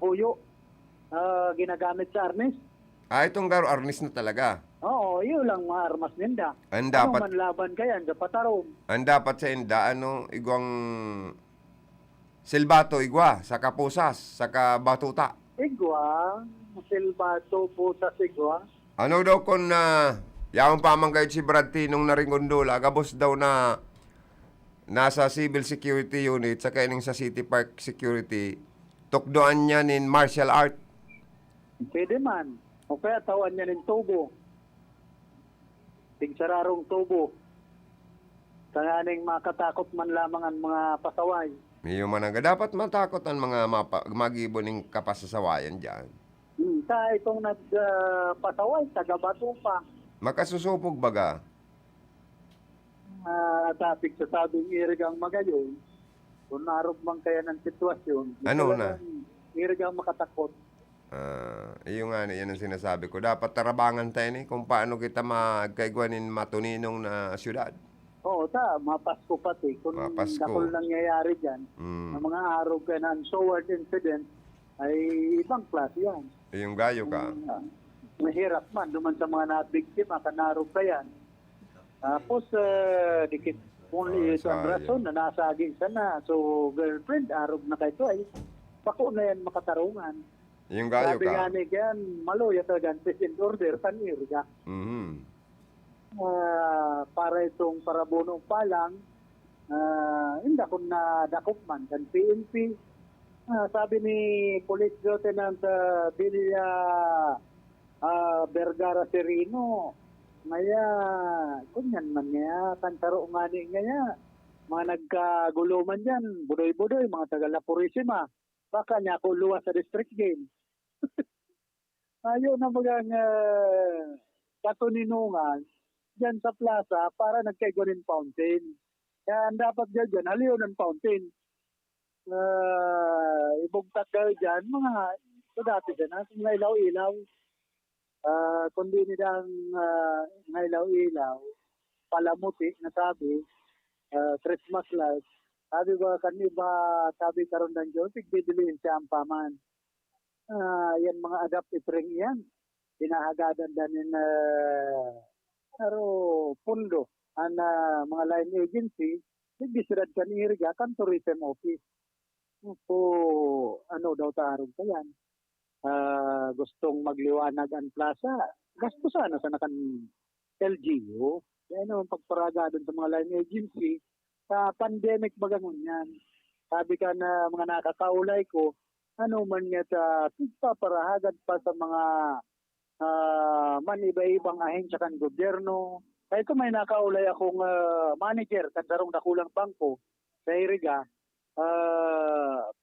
huyo, ginagamit sa arnis. Itong garo arnis na talaga. Oo, yun lang mga armas ninda. Ang dapat, Ano man laban kaya, sa patarong. ang dapat sa inda, igwang silbato, igwa, saka pusas, saka batuta. Igwa, silbato po sa sigwa. Ano daw kung yaong pamanggay si Brad T nung naringundula, gabos daw na nasa civil security unit, saka ining sa City Park security, tukdoan niya nin martial art. Pwede man. O kaya tawan niya ng tubo. Tigsararong tubo. Tanganing makatakot man lamang ang mga pasaway. Iyo man nga, dapat matakot ang mga magibo ng kapasasawayan dyan. Sa itong nagpasaway, taga-bato pa. Makasusupog baga. Tapik sa sabing irigang magayon, kung narob man kaya ng sitwasyon, Ano na? Irigang makatakot. Iyo nga, yan ang sinasabi ko. Dapat tarabangan tayo ni kung paano kita magkaigwanin matuninong na syudad. Oo, mapasko pati. Kung Mapasko. dakol nangyayari dyan, ng mga araw kaya ng untoward incident, ay ibang klase yan. Yung gayo ka. Mahirap man, duman sa mga nabiktima, kanarog ka yan. Tapos, dikit only ito ang sayang. rason na nasaging sana. So, girlfriend, arog na kayo ay pako na yan makatarungan. Yung gayo Sabi nga ka. ni Gan, maloya talaga ang peace and order, panirga. Mhm. Para itong parabono pa lang, hindi ako na dakop man. Kan PNP, sabi ni Police Lieutenant Bilia Vergara Serino, ngaya, kunyan man niya, kantaro nga ni ngaya, mga nagkagulo man dyan, budoy-budoy, mga taga La Purisima, baka niya ako luwas sa district game. Ayaw na magang katuninungan dyan sa plaza para nagkaigonin fountain. Kaya ang dapat dyan, haliw ng fountain. Ibugtak daw dyan, ito dati dyan, mga ilaw-ilaw. Kundi nilang mga ilaw-ilaw, palamuti na sabi, Christmas lights. Sabi ba, kaniba, sabi karon ng Diyos, tigbibiliin siya ang paman. Yan mga adaptive ring yan. Pinahagadan danin pundo ang mga line agency, nagdisirad ka ni Iriga, kan tourism office. So, ano daw tarong ka yan? Gustong magliwanag ang plaza. Gasto sana sa nakan LGU. Kaya naman pagparagadon sa mga line agency, sa pandemic bagangon yan. Sabi ka na mga nakakaulay ko, ano man niya sa pagpaparahagad pa sa mga iba-ibang ahensya kan gobyerno. Kaya ito may nakaulay akong manager kan sarong dakulang bangko sa Iriga,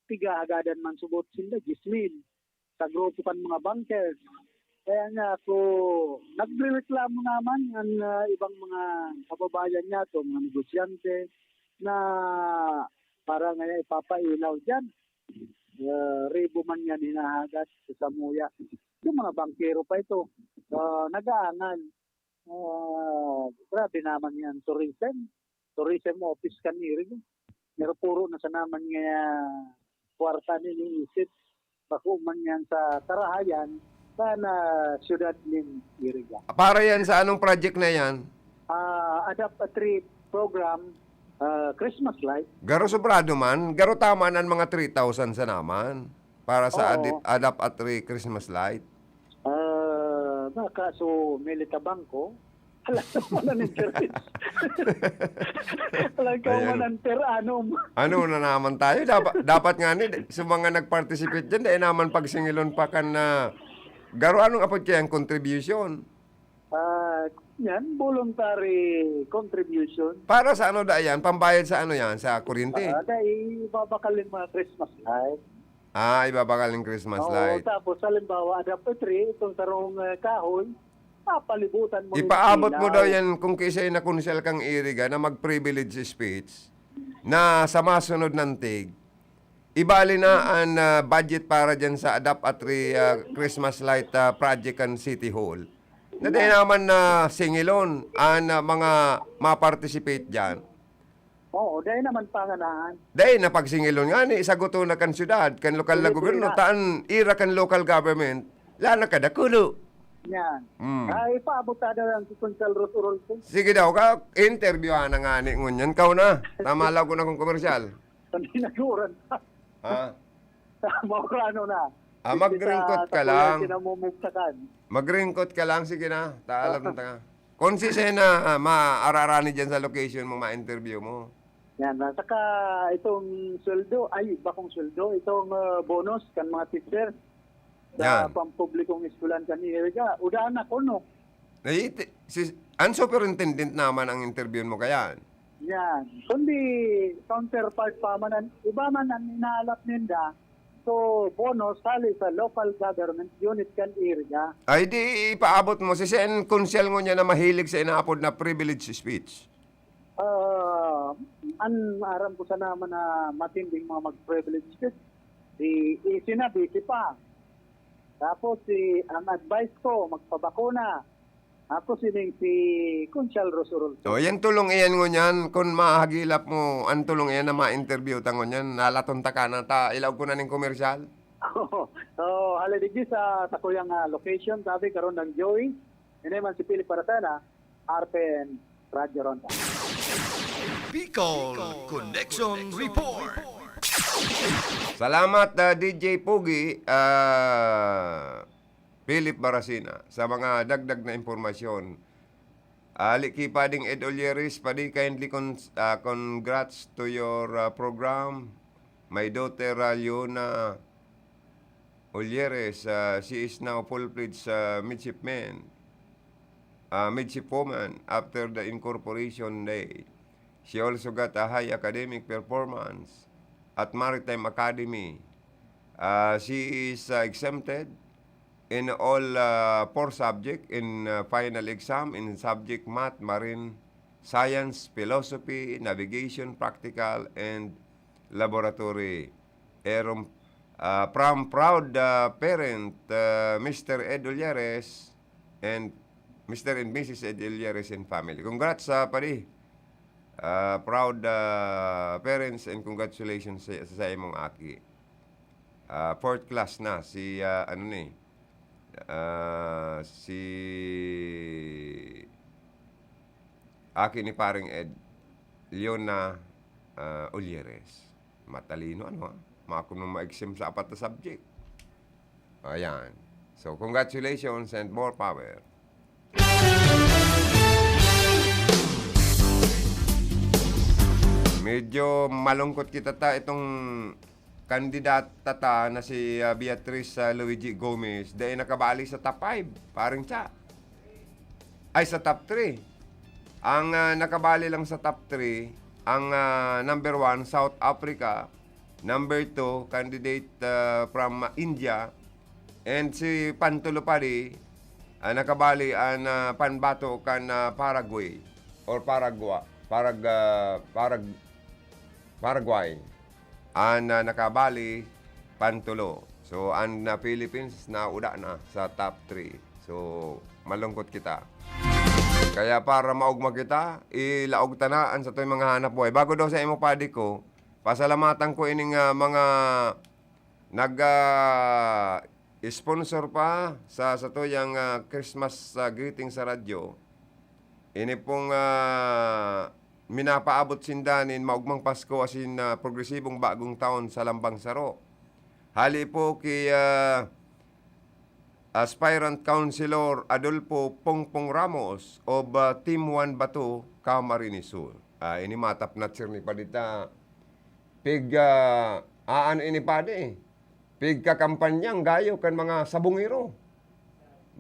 piga-agadan man subot sila, Gismin, sa grupo kan mga bankers. Kaya nga ako, nagreklamo naman ang ibang mga kababayan niya to, mga negosyante, na para nga ipapailaw dyan. Ribo man yan hinahagat sa Samuya. Yung mga bankero pa ito, nag-aangal. Grabe naman yan, tourism office kaniri. nirupuro na sa naman nga kwarta niliisip bako man yan sa Tarahayan sana syudad nin Iriga. Para yan sa anong project na yan? Adapt a Tree program, Christmas light. Garo sobrado man, garo tama ng mga 3,000 sa naman para sa Oo. Adapt at 3 Christmas light. Baka so Milita Bangko, alam mo na ng interest. Alam ka Ayan. mo ng per annum. Ano na naman tayo? Dapat nga ni, sa mga nag-participate dyan, dahil naman pagsingilon pa kan na garo anong apod kayang contribution? Yan, voluntary contribution. Para sa ano da yan? Pambayad sa ano yan? Sa kuryente? Dahil babakalin mga Christmas light. Ibabakal ng Christmas light. Tapos halimbawa, adapt a tree, itong tarong kahoy, papalibutan mo. yung Ipaabot mo ilaw. daw yan kung kisay na kunsel kang Iriga na mag-privilege speech na sa masunod ng TIG, ibali na ang budget para dyan sa Adapt at 3 Christmas light project ang City Hall. Na dahil naman na singilon ang mga ma-participate dyan. Oo, dahil naman panganahan. Dahil na pagsingilon nga ni, saguto na kan syudad, kan lokal na Tuloy-tuloy gobyerno, na. taan ira kan local government, lana kada kulo. Yan. Mm. Paabot na lang si Consul Rosurol. Sige daw ka, interview na nga ni ngunyan. Kau na, tama lang ko na kong komersyal. Hindi nag-uran pa. Ha? Maurano na. Mag-ringkot ka lang. Kinamumugtakan. Mag-ringkot ka lang, sige na. Taalam na nga. Konsise na maararani dyan sa location mo, ma-interview mo. Yan. Saka itong sweldo, bakong sweldo, itong bonus kan mga teacher sa Yan. pampublikong eskulan kanina. Udaan ako, no? Ang superintendent naman ang interview mo kaya. Yan. Kundi counterpart pa man, iba man ang inaalap ninda, so bonus sali sa local government unit kan area. Ay di ipaabot mo. Si Sen Kunsel mo niya na mahilig sa inaapod na privilege speech. Ang aram ko sa naman na matinding mga mag-privilege kids, sinabi pa. Tapos ang advice ko, magpabakuna. Ako si Consul Rosurol. O yan tulong iyan ngunyan. Kung mahagilap mo, ang tulong iyan na ma-interview ta ngunyan. Nalatunta ka na ta. Ilaw ko na ng komersyal. So, halidigi sa takuyang location, sabi karon ng Joey. Hindi man si Philip Paratana, RPN Radio Ronda. Bicol Connection Report. Salamat DJ Pugi, Philip Barasina sa mga dagdag na impormasyon. Liki Pading Ed Olieris, Padi, kindly congrats to your program. My daughter Leona Olieres, she is now full-fledged midshipwoman after the incorporation day. She also got a high academic performance at Maritime Academy. She is exempted in all 4 subjects in final exam in subject math, marine science, philosophy, navigation, practical, and laboratory. From proud parent, Mr. Ed Olieres and Mr. and Mrs. Ed Olieres and family. Congrats pari. Proud parents and congratulations sa imong aki. 4th class na si si aki ni paring Ed Leona Olieres. Matalino makunong ma-exam sa 4 na subject. Ayan. So congratulations and more power. Medyo malungkot kita itong kandidata na si Beatrice Luigi Gomez dahil nakabali sa top 5, paring siya. Ay, sa top 3. Ang nakabali lang sa top 3, ang number 1, South Africa. Number 2, candidate from India. And si Pantulupari, nakabali ang panbato kan Paraguay or Paraguay. Ang nakabali, Pantulo. So, ang Philippines na uda na sa top 3. So, malungkot kita. Kaya para maugma kita, ilaog tanaan sa to'y mga hanap buhay. Bago daw sa imo padi ko, pasalamatan ko ining mga sponsor pa sa tuyang Christmas greeting sa radyo. Ini pong minapaabot sindanin maugmang Pasko asin progresibong bagong taon sa Lambang Saro. Hali po kay Aspirant Councilor Adolfo Pongpong Ramos of Team 1 Bato, Camarines Sur. Ini matap na ni padita. Ano ini pade? Pig kakampanyang gayo kan mga sabungiro.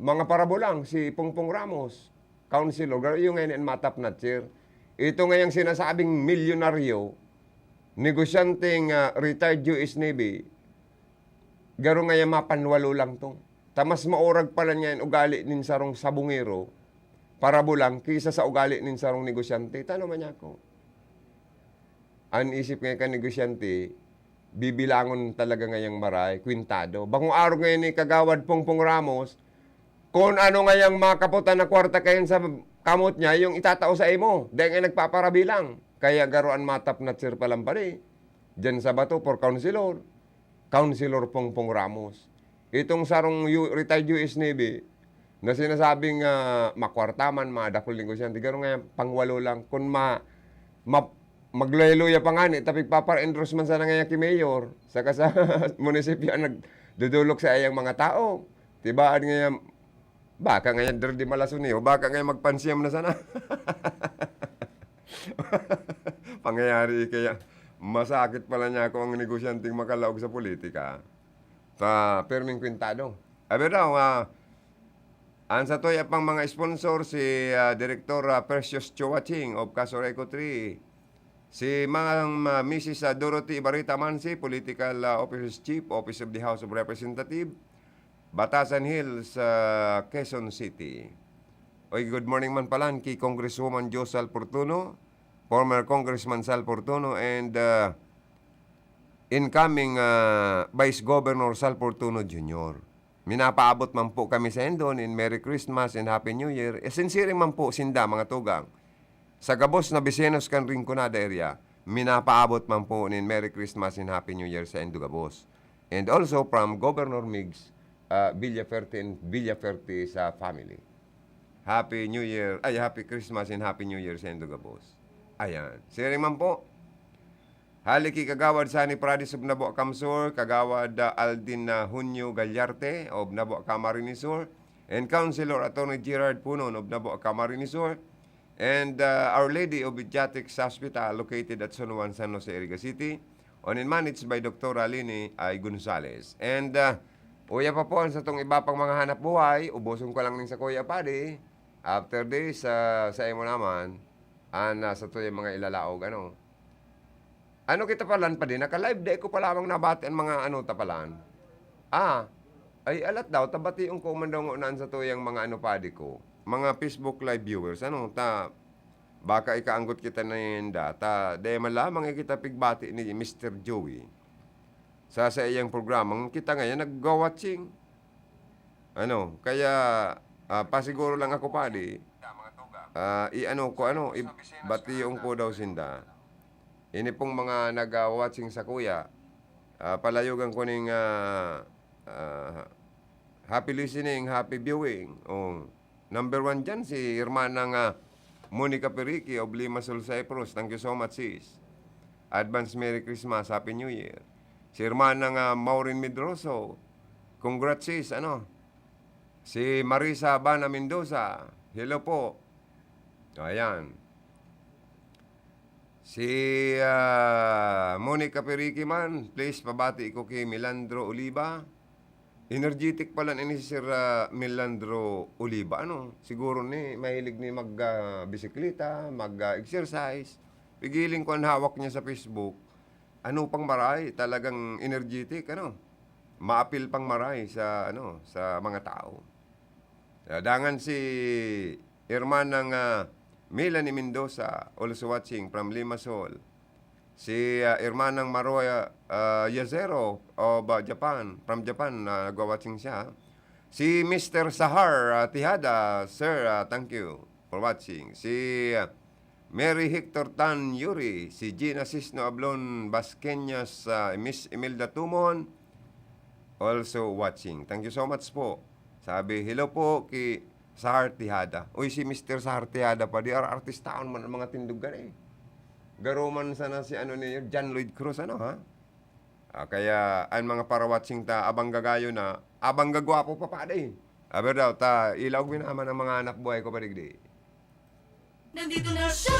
Mga parabolang si Pongpong Ramos, Councilor. Yung ngayon matap na ito ngayong sinasabing milyonaryo, negosyanteng retired US Navy, garo ngayon mapanwalo lang to. Tamas maorag pala niya yung ugali nin sarong sabungero, parabolang, kisa sa ugali nin sarong negosyante. Tanong man niya ako. Ang isip ngayon ka negosyante, bibilangon talaga ngayang maray, kwintado. Bangong araw ngayon ni Kagawad Pongpong Ramos, kung ano ngayang makaputan na kwarta kayo sa kamot niya, yung itatao sa imo. Dahil nga nagpaparabilang. Kaya garuan matap na sir palang pare. Diyan sa Bato for Councilor. Councilor Pongpong Ramos. Itong sarong retired US Navy na sinasabing makwartaman, madakol negosyante. Garo nga pangwalo lang. Kung magluya pa nga ni, tapig papar-endorse man sana nga ki Mayor. Saka sa munisipyo nagdudulok sa ayang mga tao. Tibaan nga baka ngayon di malasuni o baka ngayon magpansiyam na sana. Pangyayari kaya masakit pala niya ako ang negosyanteng makalaog sa politika. Perming kwintado. Abi daw, ang sa to'y pang mga sponsor si Director Precious Chowaching of Casoreco 3, si Mrs. Dorothy Barita Mansi, Political Office Chief, Office of the House of Representatives, Batasan Hills, Quezon City. Oy, good morning man pala kay Congresswoman Jo Sal Portuno, former Congressman Sal Portuno, and incoming Vice Governor Sal Portuno Jr. Minapaabot man po kami sa endon in Merry Christmas and Happy New Year. Sinsiring man po sinda mga tugang. Sa gabos na Bisinos kan Rinconada area, minapaabot man po in Merry Christmas and Happy New Year sa Endo Gabos. And also from Governor Migs, Villaferte and Villaferte sa family. Happy New Year, Happy Christmas and Happy New Year sa Endo Gabos. Ayan. Siring man po. Haliki Kagawad Sani Pradis of Nabo Kamsur, Kagawad Aldin Hunyo Galyarte of Nabo Camarines Sur, and Councilor Attorney Gerard Punon of Nabo Camarines Sur, and Our Lady of Pediatrics Hospital located at San Juan, San Jose, Iriga City, on and managed by Dr. Aline I. Gonzales. And uya pa po sa itong iba pang mga hanap buhay, ubosong ko lang nin sa Kuya Padi, after this, sa imo naman, sa ito yung mga ilalaog, Ano kita palan pa din? Naka-live day ko pa lamang nabati ang mga tapalan. Ay alat daw, tabationg ko man daw naan sa tuyang mga padi ko. Mga Facebook live viewers, baka ikaanggot kita na yung data. Dahil malamang kita pigbati ni Mr. Joey. Sa iyang programang kita ngayon nag-watching. Kaya pasiguro lang ako padi. Bationg ko daw sinda. Ini pong mga nag-watching sa kuya, palayugan ko ng happy listening, happy viewing. Number 1 dyan, si Hermanang Monica Periqui of Limassol, Cyprus. Thank you so much, sis. Advance Merry Christmas, Happy New Year. Si Hermanang Maureen Medroso. Congrats, sis. Si Marisa Bana Mendoza. Hello po. Ayan. Si Monica Periqui man, please pabati ko kay Milandro Oliva. Energetic pala ni Sir Milandro Oliva. Siguro mahilig ni mag-bisikleta, mag-exercise. Pigiling ko ang hawak niya sa Facebook. Pang maray, talagang energetic, Maapil pang maray sa mga tao. Dangan si Hermanang Melanie Mendoza, also watching from Limassol. Si Hermanang Maroya Yazero of Japan, from Japan, nagwa-watching siya. Si Mr. Sahar Tihada, sir, thank you for watching. Si Mary Hector Tan Yuri, si Gina Cisno Ablon Basqueñas, Miss Imelda Tumon, also watching. Thank you so much po. Sabi, hello po kay Sahar Tihada. Uy, si Mr. Sahar Tihada pa, di artistaon man ang mga tindugan eh. Garuman sana si ano niyo, John Lloyd Cruz, ano ha? Kaya, ang mga para watching ta, abang gagayo na, abang gagwapo pa pa eh. Aber daw, ilaw minaman ang mga anak buhay ko pa digdi. Nandito na siya,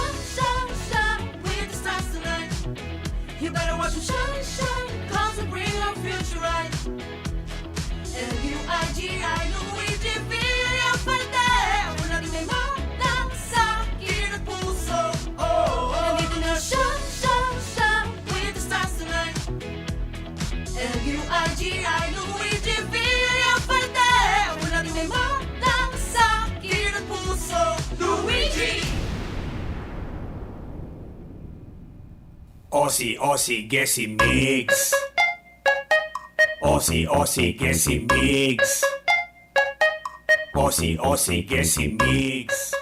with the stars tonight. You better watch him shine, cause we bring our future right. L-U-I-G-I, Luigi Villafarte. Una rin may malasakit at puso. Nandito na siya, with the stars tonight. L-U-I-G-I, Luigi Villafarte. Una rin may malasakit at puso. Luigi! Aussie, Gessi Mix. Aussie, Gessi Mix. Aussie, Gessi Mix.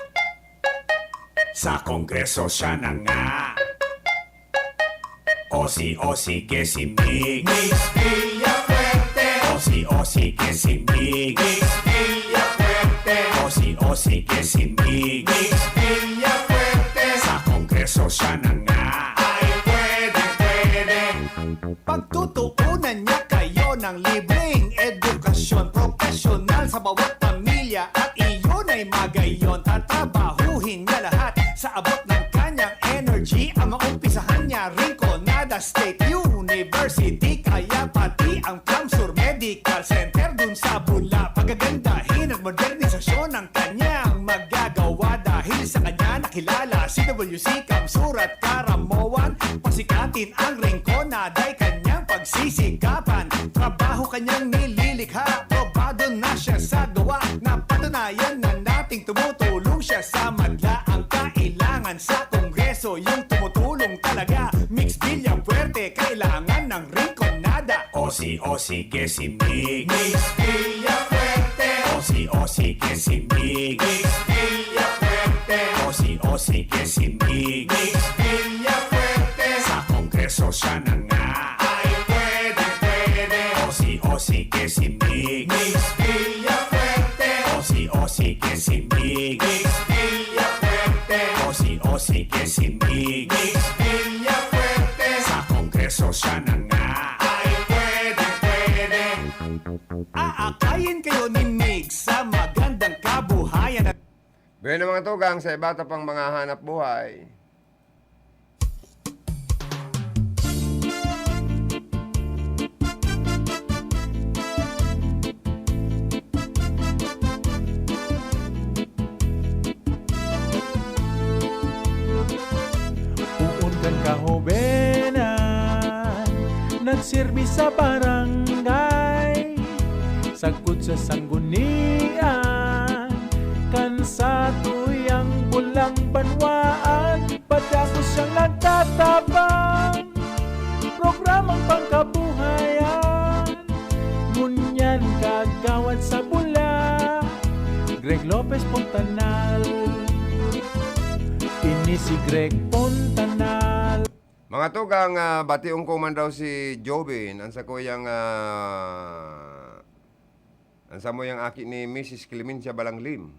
Sa kongreso siya na nga. Aussie, Gessi Mix. Mix Villafuerte. Aussie, Gessi Mix. Mix Villafuerte. Aussie, Gessi Mix. Mix Villafuerte. Sa kongreso siya na nga. Pagtutuunan niya kayo ng libreng edukasyon profesional sa bawat pamilya at iyon ay magayon. Tatabahuhin niya lahat sa abot ng kanyang energy. Ang maumpisahan niya Rinconada State University, kaya pati ang Camsur Medical Center dun sa Bula. Pagagandahin at modernisasyon ng kanyang magagawa dahil sa kanya nakilala si WC Camsur at Karamoan. Pasikatin ang Rinconada ay kanyang pagsisikapan. Trabaho kanyang nililikha, probado na siya sa gawa. Napatunayan na nating tumutulong siya sa madla. Ang kailangan sa kongreso, yung tumutulong talaga. Mix Villafuerte, kailangan ng Rinconada. Aussie, Gessi Mix. Mix Villafuerte. Aussie, Gessi Mix. Mix Villafuerte. Aussie, Gessi Mix. Mix Villafuerte. Sa kongreso siya na nga. Ay pwede. Aussie, Gessi Mix. Mix Villafuerte. Aussie, Gessi Mix. Mix Villafuerte. Aussie, Gessi Mix. Mix Villafuerte. Sa kongreso siya na nga. Ay pwede. Aakayin kayo ni Mix sa magandang kabuhayan at Bueno mga tugang, sa iba pang mga hanap buhay. Uundan kahobenan, nagsirbi sa barangay, sagkod sa sanggunian, kan sa tuyang bulang banwaan, padako siyang nagtatabang, programang pangkabuhayan, ngunyan kagawad sa bula, Greg Lopez Pontanal. Ini si Greg Pontanal. Mga tugang, bationg ko man daw si Jobin. Ansa ko yung, ansa mo yung aki ni Mrs. Clemencia Balanglim.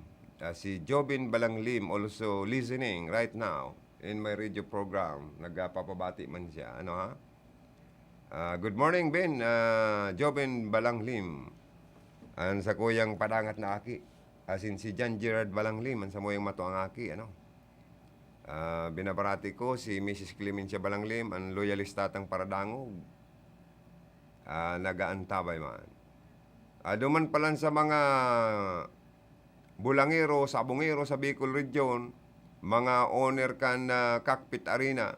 Si Jobin Balanglim also listening right now in my radio program. Nagpapabati man siya. Ano ha? Good morning, Ben. Jobin Balanglim. Ansa ko yung padangat na aki. Asin si John Gerard Balanglim. Ansa mo yung mato ang aki. Ano? Binabarati ko si Mrs. Clemencia Balanglim, ang loyalistatang paradangog. Nagaantabay man. Duman palan sa mga bulangero, sabongero sa Bicol Region, mga owner kan cockpit arena,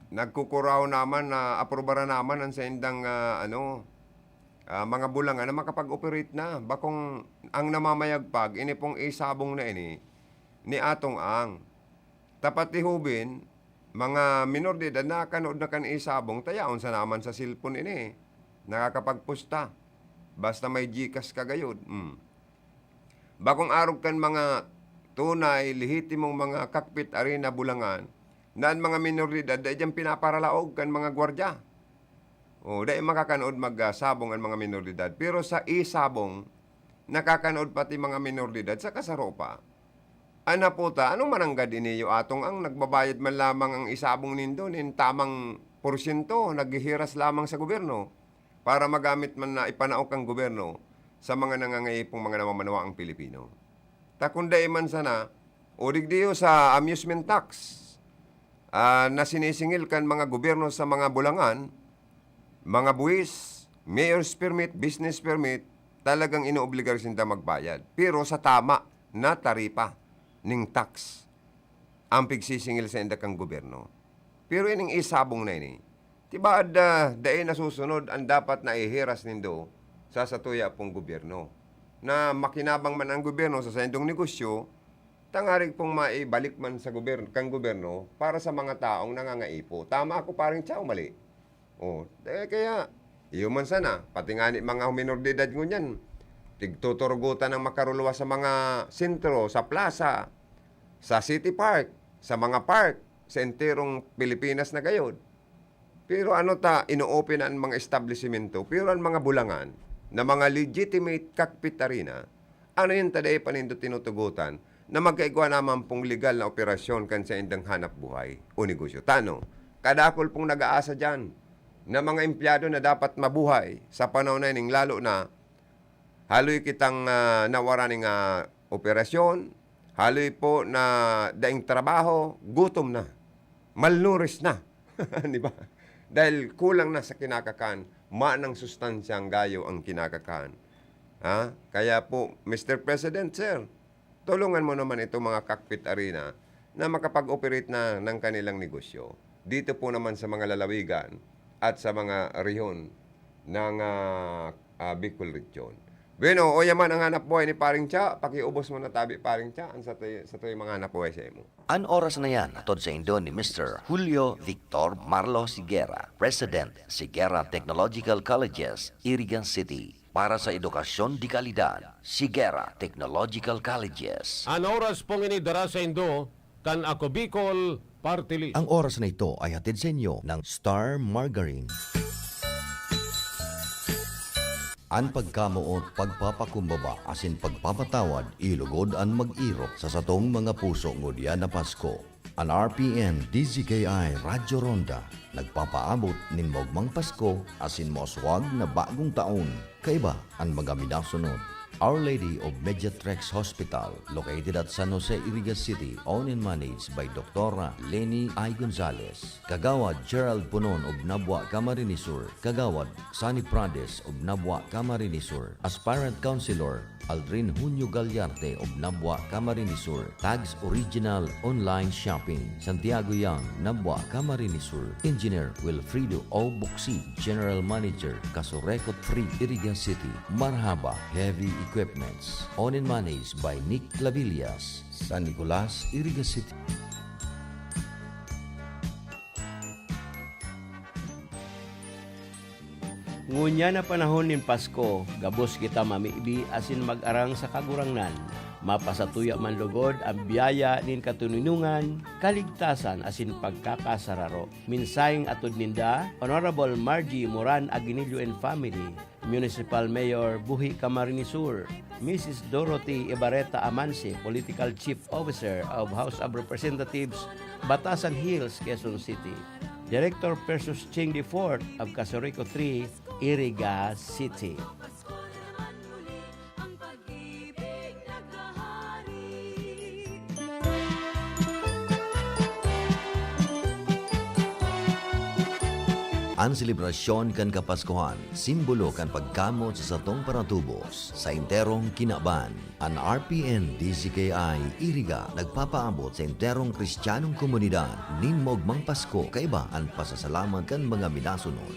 nagkukuraw naman na aprobara naman ang sa indang mga bulangan na makapag-operate na. Bakong ang namamayagpag, ini pong isabong na ini, ni atong ang. Tapat ihubin, mga minor de edad na kanood na kan isabong, tayaon sa naman sa cellphone ini. Nakakapagpusta. Basta may Gcash kagayod. Bakong arog kan mga tunay, lehitimong mga kakpit arena bulangan, naan mga minoridad, dahil dyan pinaparalaog kan mga gwardya. O, dahil makakanood magsabong ang mga minoridad. Pero sa isabong, nakakanood pati mga minoridad sa kasaropa. Ana po ta, anong mananggad iniyo atong ang nagbabayad man lamang ang isabong nindo nin tamang porsyento, naghihiras lamang sa gobyerno para magamit man na ipanaok ang gobyerno sa mga nangangayipong mga namamanawa ang Pilipino. Takunday man sana, o digdiyo sa amusement tax na sinisingil kan mga gobyerno sa mga bulangan, mga buwis, mayor's permit, business permit, talagang inoobligar sinta magbayad. Pero sa tama na taripa ning tax ang pigsisingil sa indak ang gobyerno. Pero ining isabong na ini, tibaad dahil nasusunod ang dapat na ihiras nindo sa satuya pong gobyerno. Na makinabang man ang gobyerno sa sendong negosyo, tangarig pong maibalik man sa gobyerno, kang gobyerno para sa mga taong nangangaipo. Tama ako paring tiyaw, mali. O, kaya, iyo man sana, pati nga ni mga minoridad ngunyan, tigtuturgutan ng makaruluwa sa mga sentro, sa plaza, sa city park, sa mga park, sa enterong Pilipinas na gayod. Pero ano ta, ino-open ang mga establishmento, pero ang mga bulangan, na mga legitimate cockpit arena, ano yung taday panindo tinutugutan na magkaigwa naman pong legal na operasyon kan sa indang hanap buhay o negosyo. Tano, kadakol pong nag-aasa dyan na mga empleyado na dapat mabuhay sa panahon na ining lalo na haloy kitang nawara ng operasyon, haloy po na daing trabaho, gutom na, malnourished na. Di ba? Dahil kulang na sa kinakakan, manang sustansyang gayo ang kinakakan. Ha? Kaya po, Mr. President, sir, tulungan mo naman itong mga cockpit arena na makapag-operate na ng kanilang negosyo. Dito po naman sa mga lalawigan at sa mga rehiyon ng Bicol Region. Bueno, o yaman ang hanap buhay ni Paring Cha, pakiubos mo na tabi Paring Cha sa tuyo mga hanap buhay sa imo. An oras na yan, atod sa Indo ni Mr. Julio Victor Marlo Sigera, President, Sigera Technological Colleges, Irigan City. Para sa edukasyon di kalidad, Sigera Technological Colleges. Ang oras pong inidara sa Indo, kan ako Bicol Party List. Ang oras na ito ay hatid sa inyo ng Star Margarine. An pagkamuot, pagpapakumbaba, asin pagpapatawad, ilugod an mag-irok sa satong mga puso ngudya na Pasko. An RPN DZKI Radyo Ronda, nagpapaabot nin Mogmang Pasko, asin moswag na bagong taon. Kaiba ang mga minasunod. Our Lady of Mediatrex Hospital, located at San Jose, Irigas City, owned and managed by Dr. Lenny I. Gonzalez. Kagawad Gerald Punon of Nabwa, Camarinesur. Kagawad Sunny Prades of Nabwa, Camarinesur. Aspirant Councilor Aldrin Junio Galyarte of Nabwa, Camarinesur. Tags Original Online Shopping. Santiago Yang, Nabwa, Camarinesur. Engineer Wilfrido O. Buxi, General Manager, Casurecot 3, Irigas City. Marhaba Heavy Equipments. Owned and managed by Nick Clavillas, San Nicolas, Irigas City. Ngunya na panahon nin Pasko, gabos kita mamibi asin mag-arang sa kagurangnan. Mapasatuya man lugod ang biyaya nin katununungan, kaligtasan asin pagkakasararo. Minsayng atod ninda, Honorable Margie Moran Aguinillo and Family, Municipal Mayor Buhi Camarinesur, Mrs. Dorothy Ibarreta Amanse, Political Chief Officer of House of Representatives, Batasan Hills, Quezon City. Director Persus Ching IV of Casorico 3, Iriga City. Ang selebrasyon kan Kapaskuhan, simbolo kan pagkamot sa satong paratubos sa interong kinaban. Ang RPN DZKI Iriga nagpapaabot sa interong kristyanong komunidad nin Mogmang Pasko kaiba ang pasasalamat kan mga minasunod.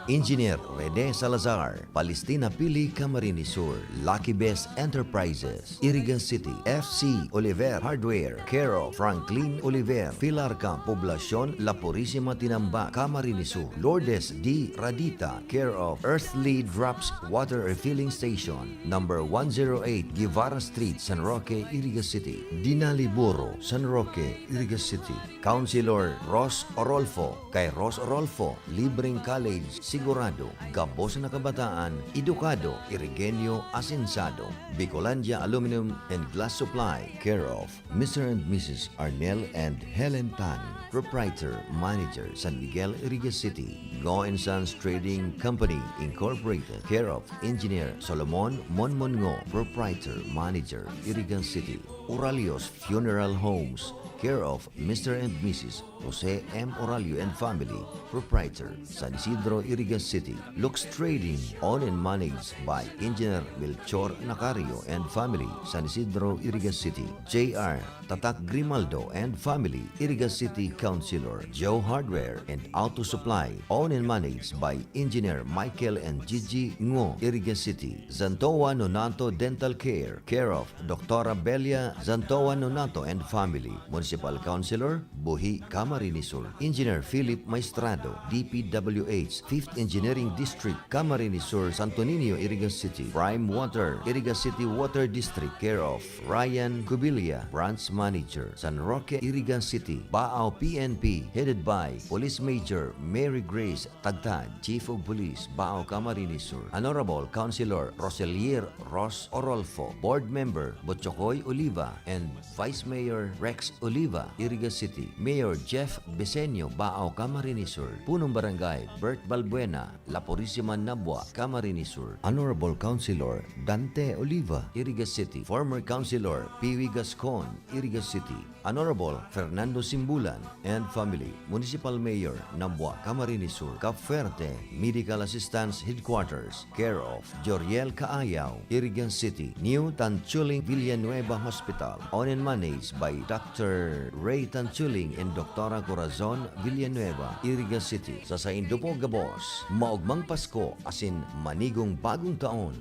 Engineer Rene Salazar, Palestina Pili, Camarines Sur, Lucky Best Enterprises, Irigan City, FC Oliver Hardware, care of Franklin Oliver, Pilarcam, Poblacion La Purisima Tinamba, Camarines Sur, Lourdes D. Radita, care of Earthly Drops Water Refilling Station, number 108 Guevara Street, San Roque, Iriga City, Dinali Buro, San Roque, Iriga City, Councilor Ross Orolfo, kay Ross Orolfo, Libreng College, Sigurado, Gabos na Kabataan, Edukado, Irigenio Asensado, Bicolandia Aluminum and Glass Supply, care of Mr. and Mrs. Arnel and Helen Tan, Proprietor, Manager, San Miguel, Iriga City, Go and Sons Trading Company, Incorporated, care of Engineer Solomon Monmongo, Proprietor, Manager, Irigan City, Uralios Funeral Homes, care of Mr. and Mrs. Jose M. Oralio and Family, Proprietor, San Isidro, Iriga City. Lux Trading, owned and managed by Engineer Melchor Nacario and Family, San Isidro, Iriga City. J.R. Tatak Grimaldo and Family, Iriga City Councilor. Joe Hardware and Auto Supply, owned and managed by Engineer Michael and Gigi Ngo, Iriga City. Zantoa Nonato Dental Care, care of Dr. Belia Zantoa Nonato and Family, Municipal Councilor, Buhi, Camarines Sur. Engineer Philip Maestrado, DPWH, 5th Engineering District, Camarines Sur, Santo Niño, Iriga City. Prime Water, Iriga City Water District, care of Ryan Cubilia, Branch Manager, San Roque, Iriga City. Baao PNP, headed by Police Major Mary Grace Tagtad, Chief of Police, Baao, Camarines Sur. Honorable Councilor Roselier Ross Orolfo, Board Member Botchokoy Oliva, and Vice Mayor Rex Oliva, Iriga City. Mayor Jeff Besenio, Baao, Camarines Sur. Punong Barangay Bert Balbuena, La Purisima, Nabua, Camarines Sur. Honorable Councilor Dante Oliva, Iriga City. Former Councilor Piwi Gascon, Iriga City. Honorable Fernando Simbulan and Family, Municipal Mayor, Nabua, Camarines Sur. Capverde Medical Assistance Headquarters, care of Joriel Kaayaw, Irigan City. New Tanchuling Villanueva Hospital, owned and managed by Dr. Ray Tanchuling and Dr. Corazon Villanueva, Iriga City. Sa Saindupo, Gabos, maugmang Pasko asin manigong bagong taon.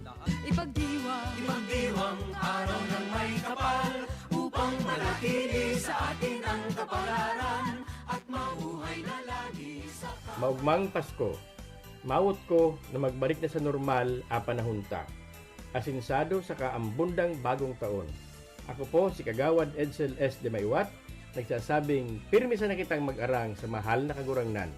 Ipagdiwang araw ng may kapal upang manatili sa atin ang kapalaran at mabuhay na lagi sa Maugmang Pasko, maawot ko na magbalik na sa normal a panahunta. Asinsado sa kaambundang bagong taon. Ako po si Kagawad Edsel S. de Maywat, nagsasabing pirmi sa nakitang mag-arang sa mahal na kagurangnan.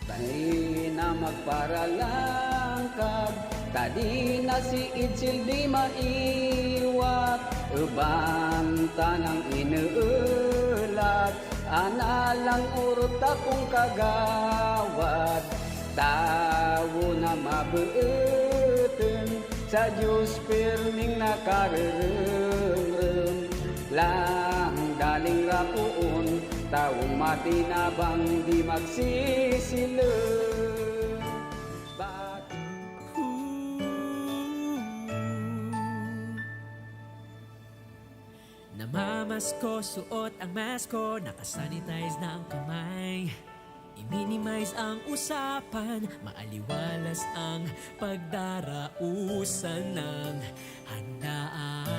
Tani na magparalangkad, tadi na si Itzel di maiwat, ubang tanang inuulat, analang urot akong kagawad, tawo na mabutin, sa Diyos pirming nakarerem, lang daling rapuon, taong matinabang di magsisilem. Namamasko, suot ang masko, nakasanitize na ang kamay. I-minimize ang usapan, maaliwalas ang pagdarausan ng handaan.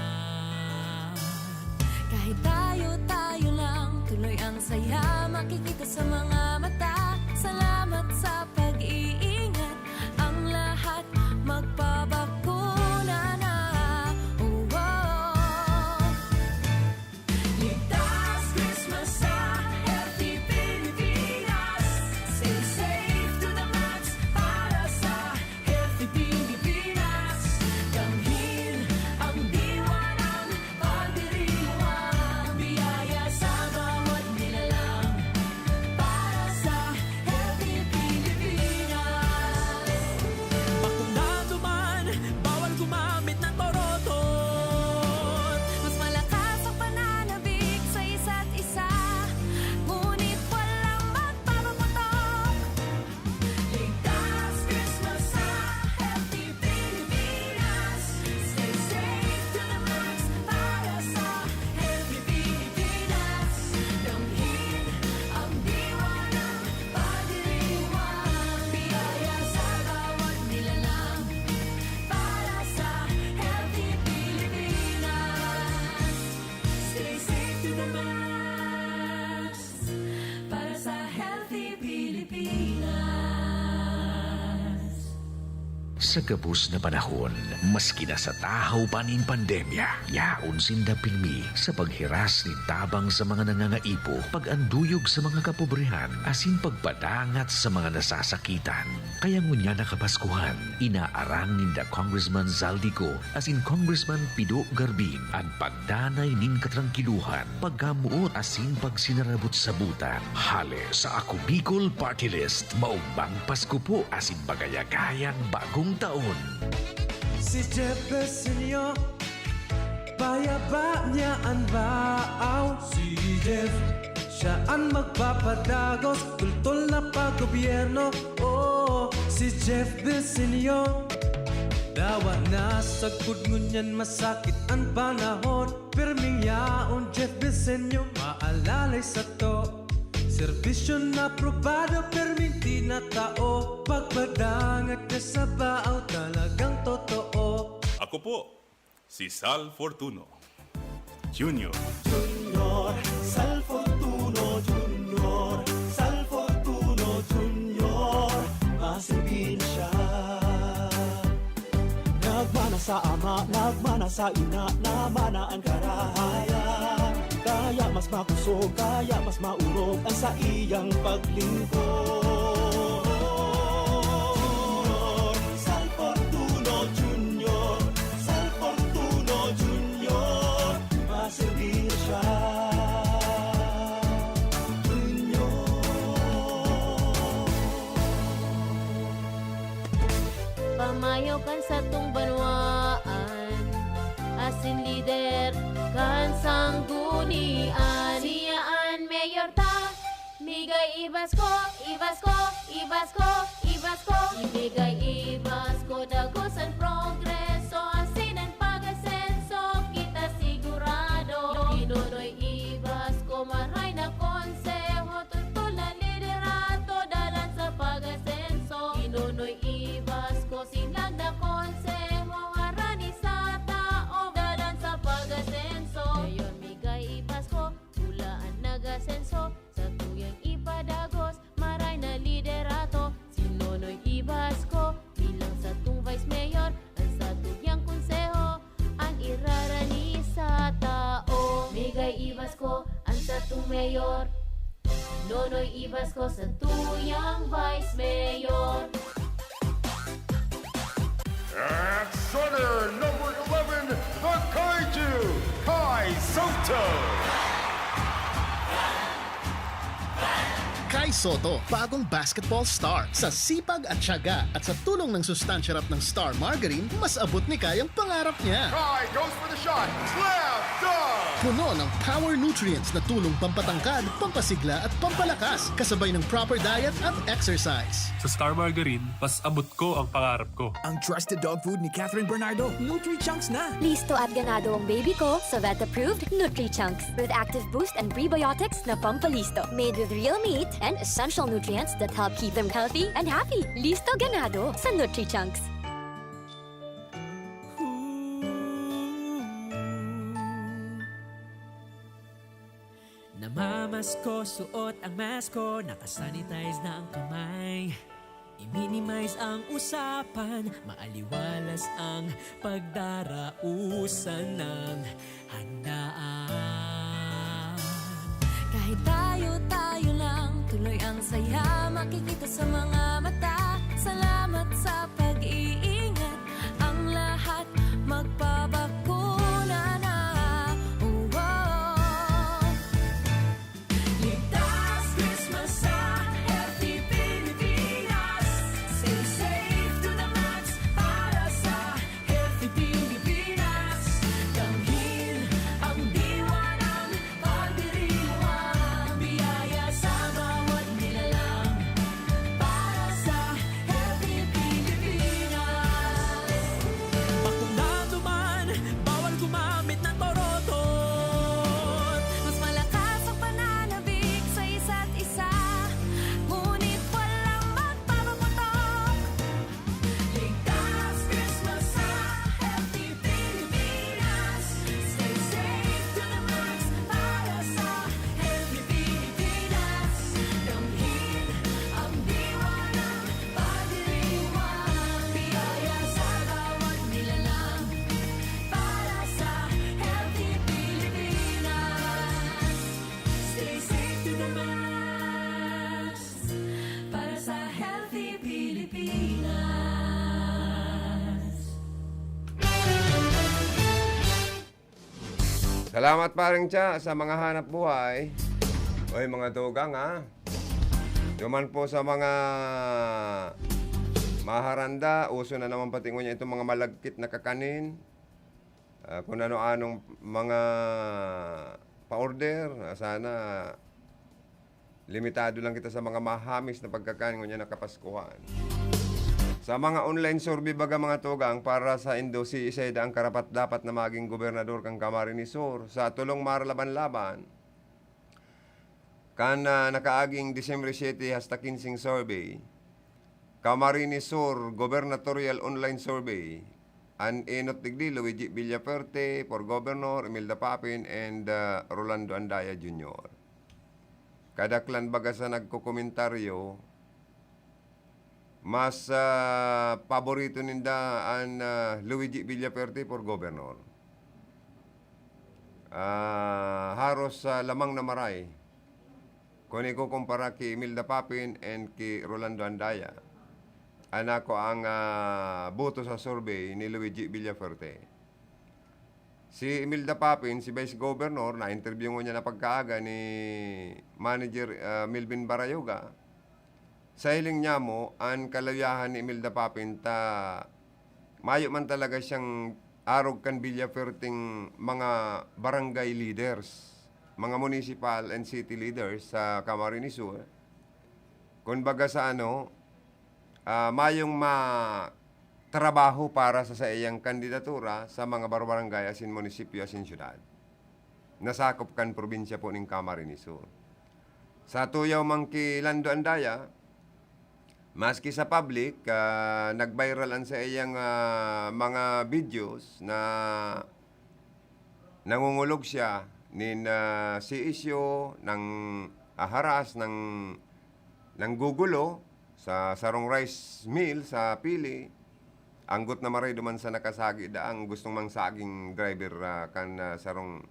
Kahit tayo lang, tuloy ang saya, makikita sa mga mata. Salamat sa pag-iingat, ang lahat magpabakuna na. Oh, oh. Ligtas Christmas sa Healthy Pilipinas. Stay safe to the max para sa Healthy Pilipinas. Kamhin ang diwa ng pagdiriwang, biyaya sa bawat nilalang para sa Healthy Pilipinas. Sa gabos na panahon, maski na sa tahaw pa nin pandemya, yaon sinda pinmi sa paghiras ni tabang sa mga nangangaipo, pag-anduyog sa mga kapobrehan, asin pagpadangat sa mga nasasakitan. Kaya ngunya nakapaskuhan, inaarang ninda Congressman Zaldico asin Congressman Pido Garbin ang pagdanay nin katrangkiluhan, paggamuot asin pagsinarabot sa butan. Hale sa Ako Bicol Party List, maumbang Pasko po asin bagayagayang bagong taon. Si Jeff Besenyo, bayaba niya ang baaw. Si Jeff, siya ang magpapadagos, tultol na paggobyerno. Oh, si Jeff Besenyo, dawa na sa kudngunyan, masakit ang panahon. Perming yaon Jeff Besenyo, maalalay sa to. Serbisyo na probado, perminti na tao. Pagpadangat ka sa baaw, talagang totoo. Ako po, si Sal Fortuno Jr. Junior, Sal Fortuno Junior, Sal Fortuno Junior, masibinsya. Nagmana sa ama, nagmana sa ina, namana ang karahayan. Kaya mas makusog, kaya mas maurog ang sa iyang paglingkod. Sal Fortuno Junior, Sal Fortuno Junior, maservir siya. Pamayo kan sa tung banwaan, asin lider kan sanggunian. Siyaan mayor ta, migay ibas ko, ibas ko, ibas ko, ibas ko. Ibigay ibas ko, dagos ang progreso, asin ang pag-asenso, kita sigurado. Inunoy ibas ko, maray na konseho, tutol na liderato, dalan sa pag-asenso. Inunoy ibas ko, sinag na konseho, harani sa tao, dalan sa pag-asenso. Ngayon migay ibas ko, hulaan nag-asenso, sa tuyang ipadagos, maray na liderato. Sinunoy ibas ko, bilang sa tung vice mayor, ang sa tuyang konseho, ang irarani sa tao. Migay ibas ko, ang sa tung mayor, nonoy ibas ko sa tuyang vice mayor. At center, number 11, the Kaiju, Kai Soto. Kai Soto, bagong basketball star. Sa sipag at tiyaga at sa tulong ng sustansyarap ng Star Margarine, mas abot ni Kai ang pangarap niya. Kai goes for the shot. Slam dunk. Puno ng power nutrients na tulong pampatangkad, pampasigla at pampalakas, kasabay ng proper diet at exercise. Sa Star Margarine, mas abot ko ang pangarap ko. Ang trusted dog food ni Catherine Bernardo, Nutri-Chunks na. Listo at ganado ang baby ko sa vet-approved Nutri-Chunks with active boost and prebiotics na pampalisto. Made with real meat and essential nutrients that help keep them healthy and happy. Listo ganado sa Nutri-Chunks. Namamasko, suot ang masko, nakasanitize na ang kamay. I-minimize ang usapan, maaliwalas ang pagdarausan ng handaan. Kahit tayo lang, tuloy ang saya, makikita sa mga mata. Salamat sa pag-iingat, ang lahat magpabakuna na. Oh, oh. Ligtas Christmas sa Healthy Pilipinas. Stay safe to the max para sa Healthy Pilipinas. Damhin ang diwa ng pagdiriwang, biyaya sa bawat nilalang para sa Healthy Pilipinas. Salamat paring Cha sa mga hanap buhay. Oy mga tugang ha. Yuman po sa mga maharanda, uso na naman patingo niya itong mga malagkit na kakanin. Kung ano-anong mga pa-order, sana limitado lang kita sa mga mahamis na pagkakanin niya na kapaskuhan. Sa mga online survey baga mga tugang, para sa Indo, si Isayda ang karapat dapat na maging gobernador kang Camarines Sur. Sa tulong maralaban-laban, kan nakaaging December 7 hasta 15 survey, Camarines Sur Gubernatorial Online Survey, an enot digdi Luigi Villaferte for Governor, Imelda Papin, and Rolando Andaya Jr. Kadaklan baga sa nagkokomentaryo, mas paborito ninda an Luigi Villaferte for Governor. Haros lamang na maray kung ikukumpara kay Imelda Papin and kay Rolando Andaya. Anako ang boto sa survey ni Luigi Villaferte. Si Imelda Papin, si Vice Governor, na-interview niya na pagkaaga ni Manager Melvin Barayoga. Sa hiling niya mo, ang kalayahan ni Imelda Papin mayo man talaga siyang arog kan Villaferting mga barangay leaders, mga municipal and city leaders sa Camarines Sur. Kung baga sa mayong trabaho para sa iyang kandidatura sa mga barangay asin munisipyo asin syudad. Nasakop kan probinsya po ng Camarines Sur. Sa tuyaw mangki Lando Andaya, maski sa public, nag-viralan sa iyang mga videos na nangungulog siya si isyo ng haras ng gugulo sa sarong rice mill sa Pili. Anggot na maray duman sa nakasagi ang gustong mangsaging driver sarong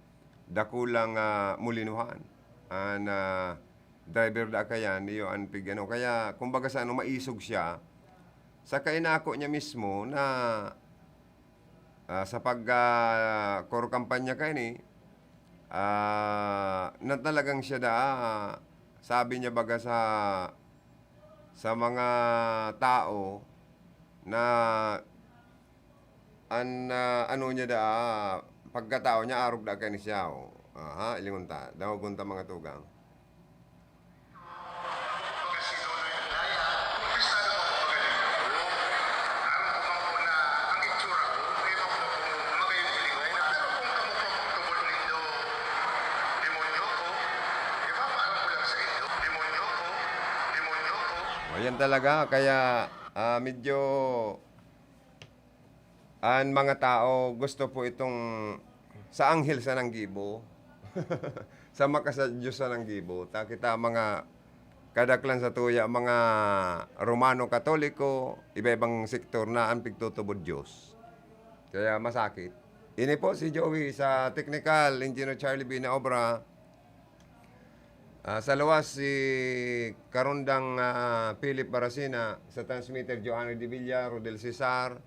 dakulang mulinuhan. Driver da kaya niyo ang pigano. Kaya kumbaga sa maisog siya, sa kainako niya mismo na sa kampanya kayo ni, na talagang siya sabi niya baga sa mga tao na pagkatao niya arog da kayo ni siya. Ilingunta. Dawagunta mga tugang. Ayan talaga, kaya medyo ang mga tao gusto po itong sa anghel sa Nanggibo, sa makasadyo sa Nanggibo. Kita mga kadaklan sa tuya, mga Romano Katoliko, iba-ibang sektor na ang pigtutubod Diyos. Kaya masakit. Ini po si Joey sa Technical Engineer Charlie B. na obra. Sa luwas si Karundang Philip Barasina, sa transmitter Joanny de Villa, Rodel Cesar,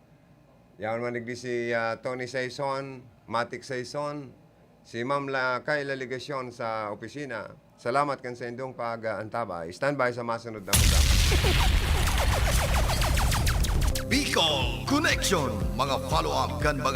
yan manigdi si Tony Saison, Matic Saison, si Ma'am Kayla Ligasyon sa opisina. Salamat kan sa indong pag-antabay. Stand by sa masunod na programa. Bicol Connection, mga follow-up kan mga